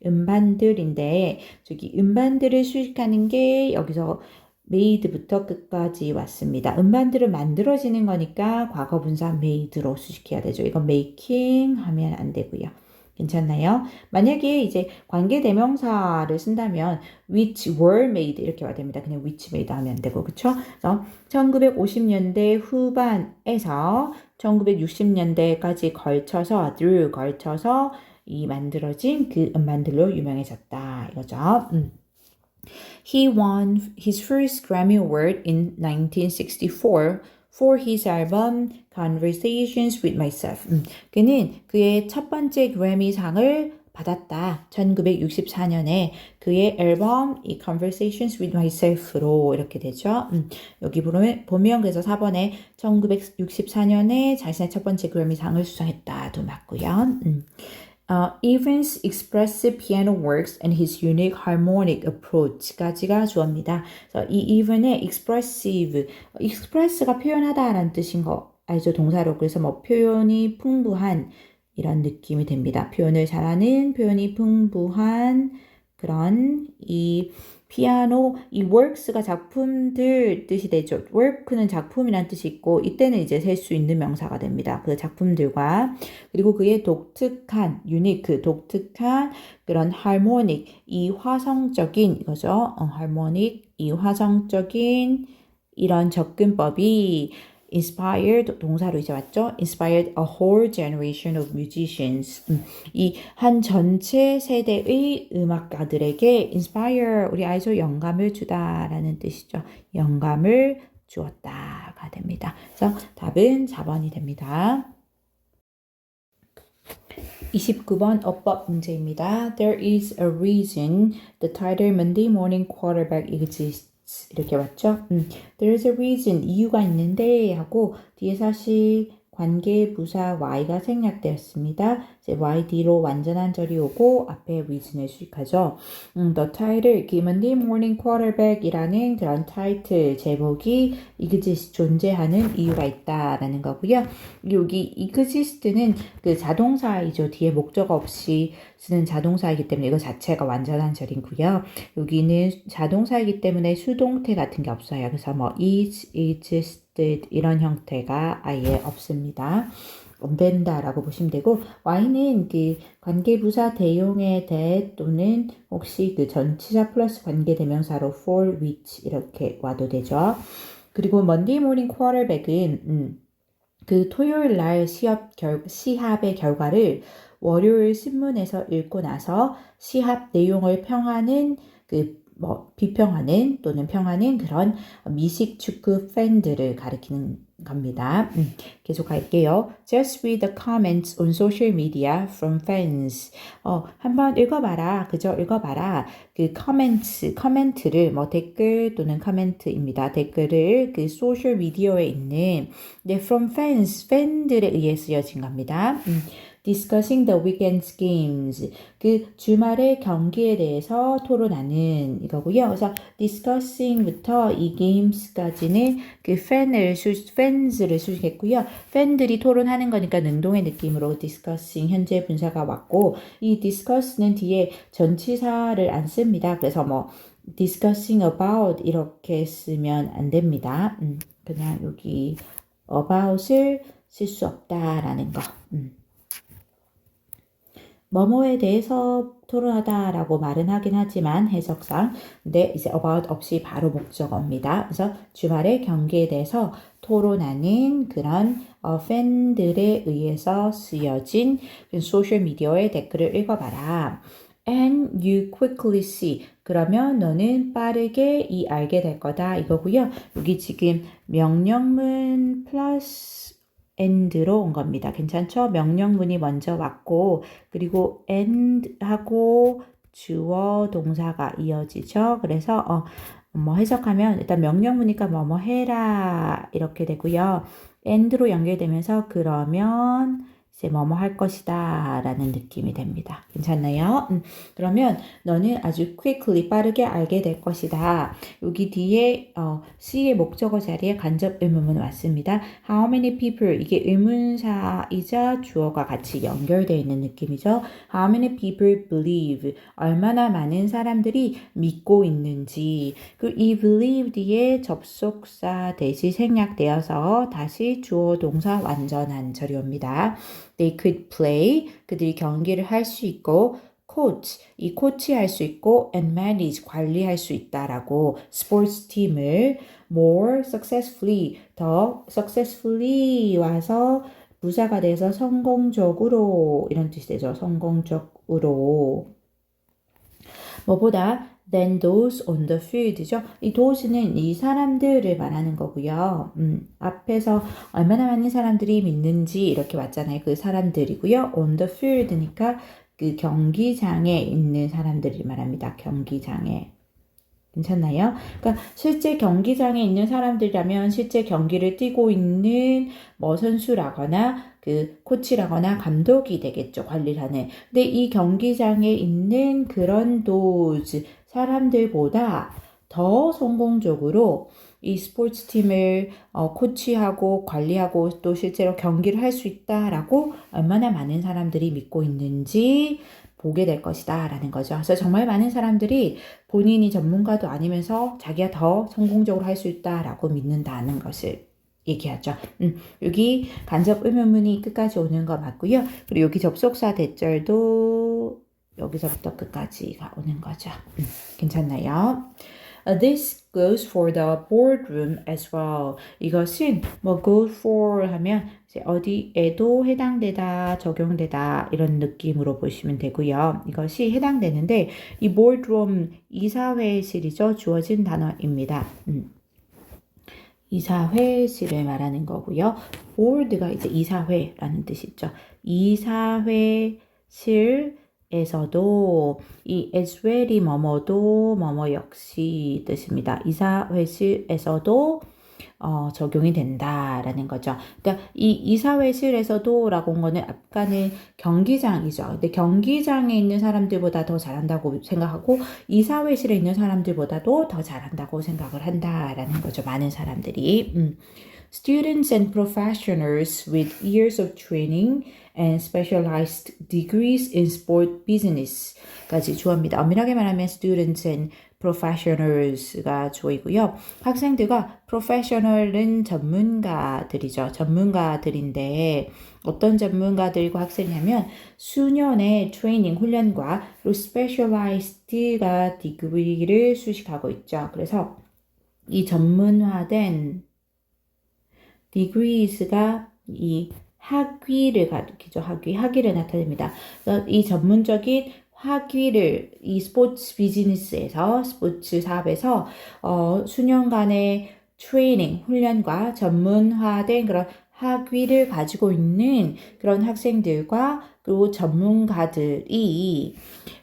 음반들인데 저기 음반들을 수식하는 게 여기서 made부터 끝까지 왔습니다. 음반들은 만들어지는 거니까 과거 분사 made로 수식해야 되죠. 이건 making 하면 안 되고요. 괜찮나요? 만약에 이제 관계대명사를 쓴다면 which were made 이렇게 와야 됩니다. 그냥 which made 하면 안 되고 그쵸? 그래서 1950년대 후반에서 1960년대까지 걸쳐서 이 만들어진 그 음반들로 유명해졌다 이거죠. He won his first Grammy Award in 1964 for his album Conversations with Myself. 그는 그의 첫 번째 그래미상을 받았다. 1964년에 그의 앨범 이 Conversations with Myself로 이렇게 되죠. 여기 보면 그래서 4번에 1964년에 자신의 첫 번째 그래미상을 수상했다도 맞고요. Evans' expressive piano works and his unique harmonic approach까지가 주어입니다. 그래서 이 even의 express가 표현하다라는 뜻인 거 알죠? 동사로. 그래서 뭐 표현이 풍부한 이런 느낌이 됩니다. 표현을 잘하는, 표현이 풍부한 그런 이 피아노, 이 works가 작품들 뜻이 되죠. work는 작품이란 뜻이 있고 이때는 이제 셀 수 있는 명사가 됩니다. 그 작품들과 그리고 그의 독특한, 유니크, 독특한 그런 harmonic, 이 화성적인 이거죠. harmonic, 이 화성적인 이런 접근법이 inspired 동사로 이제 왔죠. inspired a whole generation of musicians. 이 한 전체 세대의 음악가들에게 inspire 우리 알죠? 영감을 주다라는 뜻이죠. 영감을 주었다가 됩니다. 그래서 답은 4번이 됩니다. 29번 어법 문제입니다. There is a reason the title Monday Morning Quarterback exists. 이렇게 왔죠? There's a reason, 이유가 있는데 하고 뒤에 사실 관계 부사 y가 생략되었습니다. 이제 yd로 완전한 절이 오고 앞에 reason을 수식하죠. The title, Monday Morning Quarterback이라는 그런 타이틀 제목이 exist 존재하는 이유가 있다라는 거고요. 여기 exist는 그 자동사이죠. 뒤에 목적어 없이 쓰는 자동사이기 때문에 이거 자체가 완전한 절이고요. 여기는 자동사이기 때문에 수동태 같은 게 없어요. 그래서 뭐 is, existed 이런 형태가 아예 없습니다. 된다라고 보시면 되고 Y는 그 관계부사 대용에 대해 또는 혹시 그 전치사 플러스 관계대명사로 for which 이렇게 와도 되죠. 그리고 Monday morning quarterback은 그 토요일 날 시합의 결과를 월요일 신문에서 읽고 나서 시합 내용을 평하는 비평하는 또는 평하는 그런 미식 축구 팬들을 가리키는 겁니다. 계속 갈게요. Just read the comments on social media from fans. 한번 읽어봐라. 그저 읽어봐라. 그 커멘트를 댓글 또는 커멘트입니다. 댓글을 그 소셜 미디어에 있는 from fans, 팬들에 의해 쓰여진 겁니다. discussing the weekend's games. 그 주말의 경기에 대해서 토론하는 이거고요. 그래서 discussing부터 이 games까지는 그 fans를 쓰겠고요. 팬들이 토론하는 거니까 능동의 느낌으로 discussing 현재 분사가 왔고 이 discuss는 뒤에 전치사를 안 씁니다. 그래서 discussing about 이렇게 쓰면 안 됩니다. 그냥 여기 about을 쓸 수 없다라는 거. 뭐뭐에 대해서 토론하다라고 말은 하긴 하지만 해석상 근데 이제 about 없이 바로 목적어입니다. 그래서 주말의 경기에 대해서 토론하는 그런 팬들에 의해서 쓰여진 소셜미디어의 댓글을 읽어봐라. And you quickly see. 그러면 너는 빠르게 알게 될 거다 이거고요. 여기 지금 명령문 플러스 and로 온 겁니다. 괜찮죠? 명령문이 먼저 왔고 그리고 and하고 주어 동사가 이어지죠. 그래서 해석하면 일단 명령문이니까 뭐뭐 해라 이렇게 되고요. and로 연결되면서 그러면 이제 뭐뭐 할 것이다 라는 느낌이 됩니다. 괜찮나요? 그러면 너는 아주 quickly 빠르게 알게 될 것이다. 여기 뒤에 C의 목적어 자리에 간접 의문문이 왔습니다. How many people 이게 의문사이자 주어가 같이 연결되어 있는 느낌이죠. How many people believe 얼마나 많은 사람들이 믿고 있는지 그리고 이 believe 뒤에 접속사 대시 생략되어서 다시 주어 동사 완전한 절여입니다. They could play 그들이 경기를 할 수 있고 coach 이 코치할 수 있고 and manage 관리할 수 있다라고 스포츠 팀을 more successfully 더 successfully 와서 부사가 돼서 성공적으로 이런 뜻이 되죠. 성공적으로 뭐보다 than those on the field죠. 이 those는 이 사람들을 말하는 거고요. 앞에서 얼마나 많은 사람들이 믿는지 이렇게 왔잖아요. 그 사람들이고요. on the field니까 그 경기장에 있는 사람들을 말합니다. 경기장에. 괜찮나요? 그러니까 실제 경기장에 있는 사람들이라면 실제 경기를 뛰고 있는 선수라거나 그 코치라거나 감독이 되겠죠. 관리를 하는. 근데 이 경기장에 있는 그런 사람들보다 더 성공적으로 이 스포츠팀을 코치하고 관리하고 또 실제로 경기를 할 수 있다라고 얼마나 많은 사람들이 믿고 있는지 보게 될 것이다 라는 거죠. 그래서 정말 많은 사람들이 본인이 전문가도 아니면서 자기가 더 성공적으로 할 수 있다라고 믿는다는 것을 얘기하죠. 여기 간접 의문문이 끝까지 오는 거 맞고요. 그리고 여기 접속사 대절도 여기서부터 끝까지가 오는 거죠. 괜찮나요? This goes for the boardroom as well. 이것은 go for 하면 이제 어디에도 해당되다, 적용되다 이런 느낌으로 보시면 되고요. 이것이 해당되는데 이 boardroom 이사회실이죠. 주어진 단어입니다. 이사회실을 말하는 거고요. board가 이제 이사회라는 뜻이죠. 이사회실 에서도 이 as well이 뭐뭐도 뭐뭐 역시 뜻입니다. 이사회실에서도 적용이 된다라는 거죠. 그러니까 이 이사회실에서도 라고 한 거는 아까는 경기장이죠. 근데 경기장에 있는 사람들보다 더 잘한다고 생각하고 이사회실에 있는 사람들보다도 더 잘한다고 생각을 한다라는 거죠. 많은 사람들이. Students and professionals with years of training and specialized degrees in sport business까지 주어입니다. 엄밀하게 말하면 students and professionals가 주어이고요. 학생들과 professional은 전문가들이죠. 전문가들인데 어떤 전문가들과 학생이냐면 수년의 트레이닝 훈련과 specialized가 디그리를 수식하고 있죠. 그래서 이 전문화된 degrees가 이 학위를 가리키죠. 학위를 나타냅니다. 그래서 이 전문적인 학위를 이 스포츠 비즈니스에서 스포츠 사업에서 수년간의 트레이닝, 훈련과 전문화된 그런 학위를 가지고 있는 그런 학생들과 그리고 전문가들이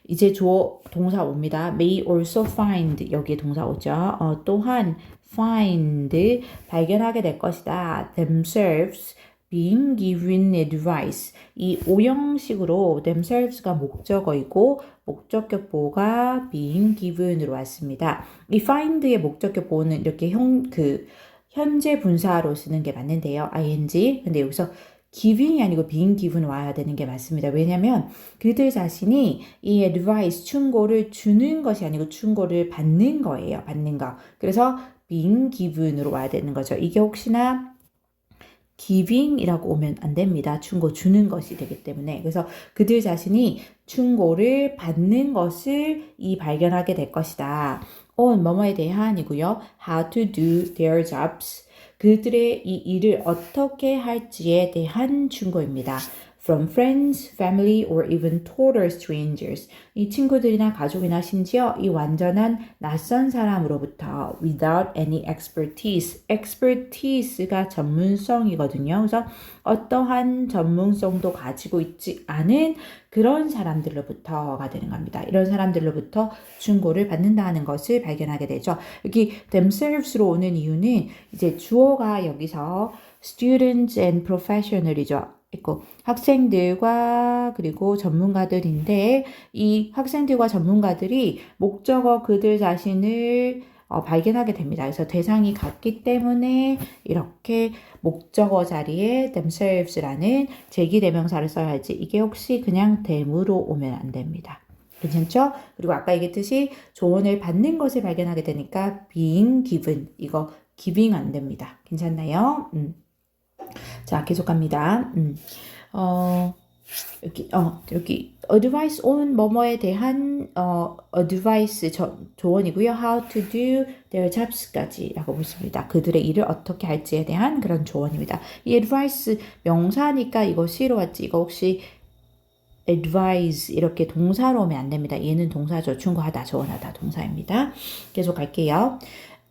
이제 주어 동사 옵니다. may also find 여기에 동사 오죠. 또한 find 발견하게 될 것이다. themselves being given advice 이 오형식으로 themselves가 목적어이고 목적격 보호가 being given으로 왔습니다. 이 find의 목적격 보호는 이렇게 현재 분사로 쓰는 게 맞는데요. ing. 근데 여기서 giving이 아니고 being given 와야 되는 게 맞습니다. 왜냐면 그들 자신이 이 advice, 충고를 주는 것이 아니고 충고를 받는 거예요. 받는 거. 그래서 being given으로 와야 되는 거죠. 이게 혹시나 giving이라고 오면 안 됩니다. 충고 주는 것이 되기 때문에. 그래서 그들 자신이 충고를 받는 것을 발견하게 될 것이다. on 뭐뭐에 대한이고요. how to do their jobs. 그들의 이 일을 어떻게 할지에 대한 충고입니다. From friends, family, or even total strangers. 이 친구들이나 가족이나 심지어 이 완전한 낯선 사람으로부터 without any expertise. expertise가 전문성이거든요. 그래서 어떠한 전문성도 가지고 있지 않은 그런 사람들로부터가 되는 겁니다. 이런 사람들로부터 충고를 받는다는 것을 발견하게 되죠. 여기 themselves로 오는 이유는 이제 주어가 여기서 students and professional이죠. 있고 학생들과 그리고 전문가들인데 이 학생들과 전문가들이 목적어 그들 자신을 발견하게 됩니다. 그래서 대상이 같기 때문에 이렇게 목적어 자리에 themselves라는 제기대명사를 써야지 이게 혹시 그냥 them으로 오면 안 됩니다. 괜찮죠? 그리고 아까 얘기했듯이 조언을 받는 것을 발견하게 되니까 being given 이거 giving 안 됩니다. 괜찮나요? 자, 계속 갑니다. 여기 advice on 뭐뭐에 대한 advice 조언이고요. how to do their jobs까지라고 보십니다. 그들의 일을 어떻게 할지에 대한 그런 조언입니다. 이 advice 명사니까 이거 C로 왔지. 이거 혹시 advise 이렇게 동사로 오면 안 됩니다. 얘는 동사죠. 충고하다, 조언하다 동사입니다. 계속 갈게요.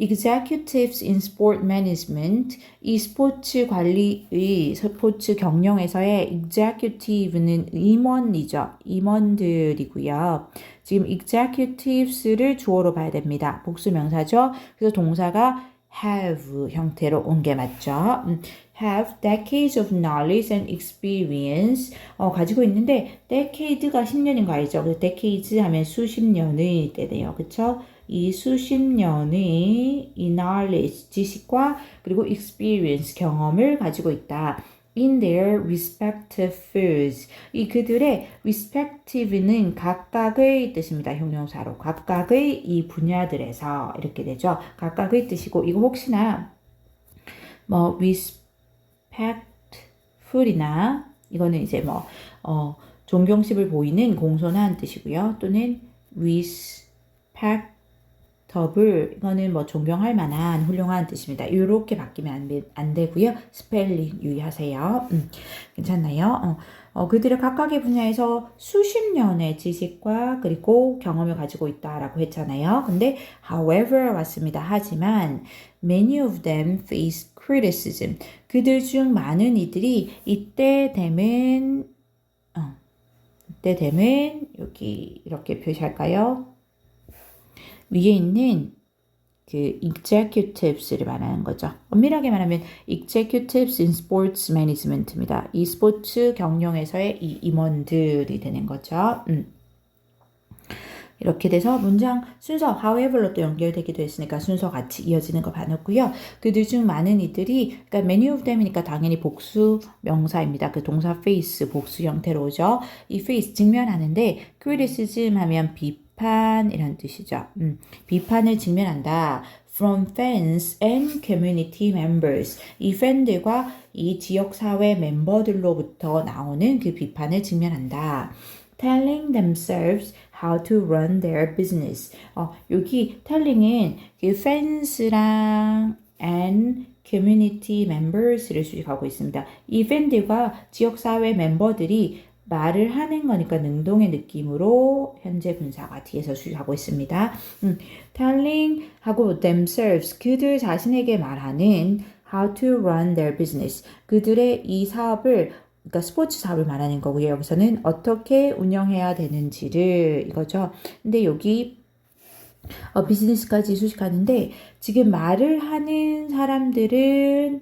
Executives in Sport Management, 이 스포츠 관리의 스포츠 경영에서의 executive는 임원이죠. 임원들이고요. 지금 executives를 주어로 봐야 됩니다. 복수 명사죠. 그래서 동사가 have 형태로 온 게 맞죠. have decades of knowledge and experience 가지고 있는데 decade가 10년인 거 알죠? 그래서 decades 하면 수십 년의 때네요. 그쵸? 이 수십 년의 이 knowledge, 지식과 그리고 experience, 경험을 가지고 있다. in their respective fields. 이 그들의 respective는 각각의 뜻입니다. 형용사로. 각각의 이 분야들에서 이렇게 되죠. 각각의 뜻이고 이거 혹시나 뭐 respectful이나 이거는 이제 뭐 존경심을 보이는 공손한 뜻이고요. 또는 respect 더블 이거는 뭐 존경할 만한 훌륭한 뜻입니다. 이렇게 바뀌면 안 되고요. 스펠링 유의하세요. 괜찮나요? 그들의 각각의 분야에서 수십 년의 지식과 그리고 경험을 가지고 있다라고 했잖아요. 근데 however 왔습니다. 하지만 many of them face criticism. 그들 중 많은 이들이 이때 되면 여기 이렇게 표시할까요? 위에 있는 그 executives를 말하는 거죠. 엄밀하게 말하면 executives in sports management입니다. 이 스포츠 경영에서의 이 임원들이 되는 거죠. 이렇게 돼서 문장 순서 however로 또 연결되기도 했으니까 순서 같이 이어지는 거 봐놓고요. 그들 중 많은 이들이 그러니까 many of them이니까 당연히 복수 명사입니다. 그 동사 face 복수 형태로 오죠. 이 face 직면하는데 criticism 하면 비판 비판이란 뜻이죠. 비판을 직면한다. From fans and community members. 이 팬들과 이 지역사회 멤버들로부터 나오는 그 비판을 직면한다. Telling themselves how to run their business. 여기 telling은 그 fans랑 and community members를 수식하고 있습니다. 이 팬들과 지역사회 멤버들이 말을 하는 거니까 능동의 느낌으로 현재 분사가 뒤에서 수식하고 있습니다. telling 하고 themselves 그들 자신에게 말하는 how to run their business 그들의 이 사업을 그러니까 스포츠 사업을 말하는 거고요. 여기서는 어떻게 운영해야 되는지를 이거죠. 근데 여기 비즈니스까지 수식하는데 지금 말을 하는 사람들은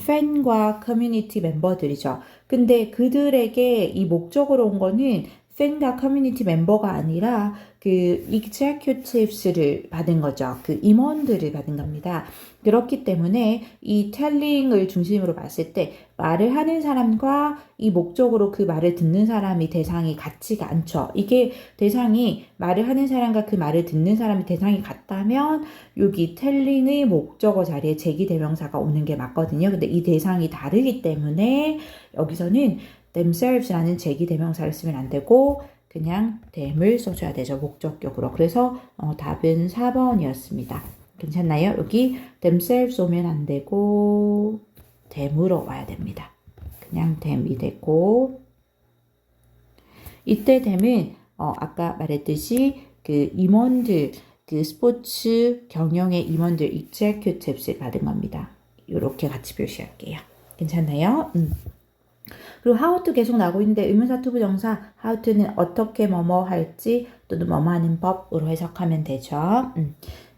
팬과 커뮤니티 멤버들이죠. 근데 그들에게 이 목적으로 온 거는 팬과 커뮤니티 멤버가 아니라 그 executives를 받은 거죠. 그 임원들을 받은 겁니다. 그렇기 때문에 이 telling을 중심으로 봤을 때 말을 하는 사람과 이 목적으로 그 말을 듣는 사람이 대상이 같지가 않죠. 이게 대상이 말을 하는 사람과 그 말을 듣는 사람이 대상이 같다면 여기 telling의 목적어 자리에 제기대명사가 오는 게 맞거든요. 근데 이 대상이 다르기 때문에 여기서는 themselves라는 제기대명사를 쓰면 안 되고 그냥 them을 써줘야 되죠. 목적격으로. 그래서 답은 4번이었습니다. 괜찮나요? 여기 themselves 오면 안 되고 them으로 와야 됩니다. 그냥 them이 되고 이때 them은 아까 말했듯이 그 임원들 그 스포츠 경영의 임원들 executives를 받은 겁니다. 이렇게 같이 표시할게요. 괜찮나요? 그리고 how to 계속 나오고 있는데 의문사 투부정사 how to는 어떻게 뭐뭐 할지 또는 뭐뭐 하는 법으로 해석하면 되죠.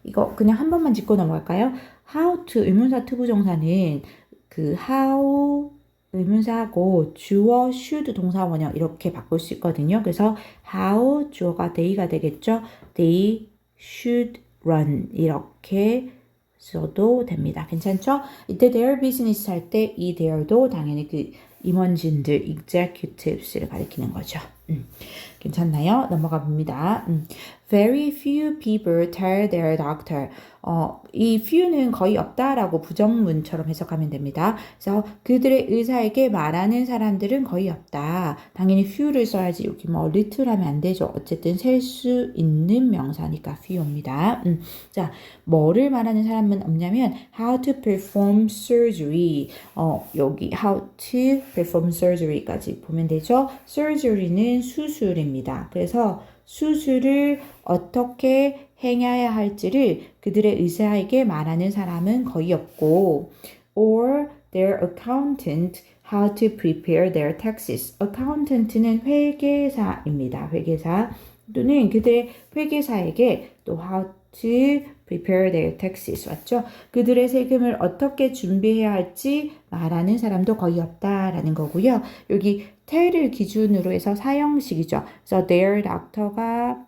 이거 그냥 한 번만 짚고 넘어갈까요? how to 의문사 투부정사는 그 how 의문사하고 주어 should 동사 원형 이렇게 바꿀 수 있거든요. 그래서 how 주어가 they가 되겠죠. They should run 이렇게 써도 됩니다. 괜찮죠? 이때 their business 할 때 이 their도 당연히 그 임원진들 executives를 가리키는 거죠. 괜찮나요? 넘어가 봅니다. Very few people tell their doctor. 이 few는 거의 없다라고 부정문처럼 해석하면 됩니다. 그래서 그들의 의사에게 말하는 사람들은 거의 없다. 당연히 few를 써야지 여기 뭐 little 하면 안 되죠. 어쨌든 셀 수 있는 명사니까 few입니다. 자, 뭐를 말하는 사람은 없냐면 how to perform surgery. 여기 how to perform surgery까지 보면 되죠. surgery는 수술입니다. 그래서 수술을 어떻게 행해야 할지를 그들의 의사에게 말하는 사람은 거의 없고 or their accountant how to prepare their taxes. accountant는 회계사입니다. 회계사 또는 그들의 회계사에게 또 how to prepare their taxes 맞죠? 그들의 세금을 어떻게 준비해야 할지 말하는 사람도 거의 없다라는 거고요. 여기 tell을 기준으로 해서 사형식이죠. 그래서 their doctor가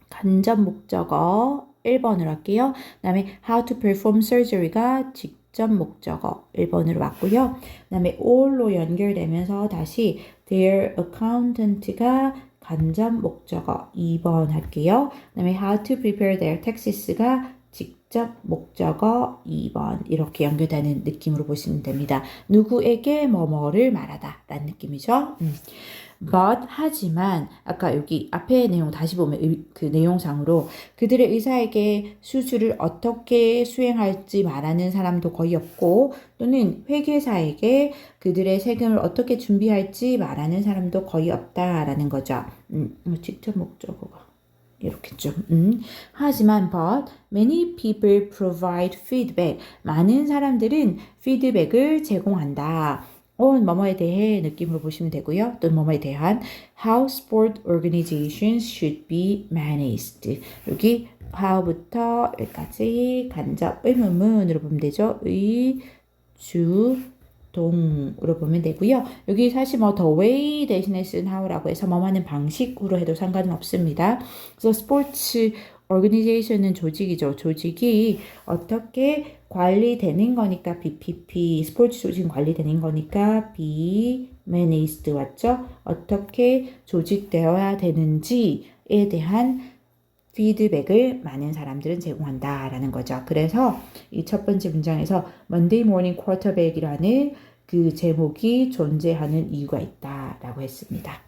간접 목적어 1번으로 할게요. 그 다음에 how to perform surgery가 직접 목적어 1번으로 왔고요. 그 다음에 all로 연결되면서 다시 their accountant가 간접 목적어 2번 할게요. 그 다음에 how to prepare their taxes가 직접 목적어 2번 이렇게 연결되는 느낌으로 보시면 됩니다. 누구에게 뭐뭐를 말하다 라는 느낌이죠. But 하지만 아까 여기 앞에 내용 다시 보면 그 내용상으로 그들의 의사에게 수술을 어떻게 수행할지 말하는 사람도 거의 없고 또는 회계사에게 그들의 세금을 어떻게 준비할지 말하는 사람도 거의 없다라는 거죠. 직접 목적어가 이렇게 좀 하지만 but many people provide feedback 많은 사람들은 피드백을 제공한다. 뭐뭐에 대해 느낌으로 보시면 되고요. 또 뭐뭐에 대한 how sport organizations should be managed. 여기 how부터 여기까지 간접 의문문으로 보면 되죠. 의, 주, 동으로 보면 되고요. 여기 사실 뭐 the way 대신에 쓴 how라고 해서 뭐 하는 방식으로 해도 상관은 없습니다. 그래서 스포츠 organization은 조직이죠. 조직이 어떻게 관리되는 거니까 BPP, 스포츠 조직 관리되는 거니까 be managed 왔죠? 어떻게 조직되어야 되는지 대한 피드백을 많은 사람들은 제공한다라는 거죠. 그래서 이 첫 번째 문장에서 Monday Morning Quarterback이라는 그 제목이 존재하는 이유가 있다라고 했습니다.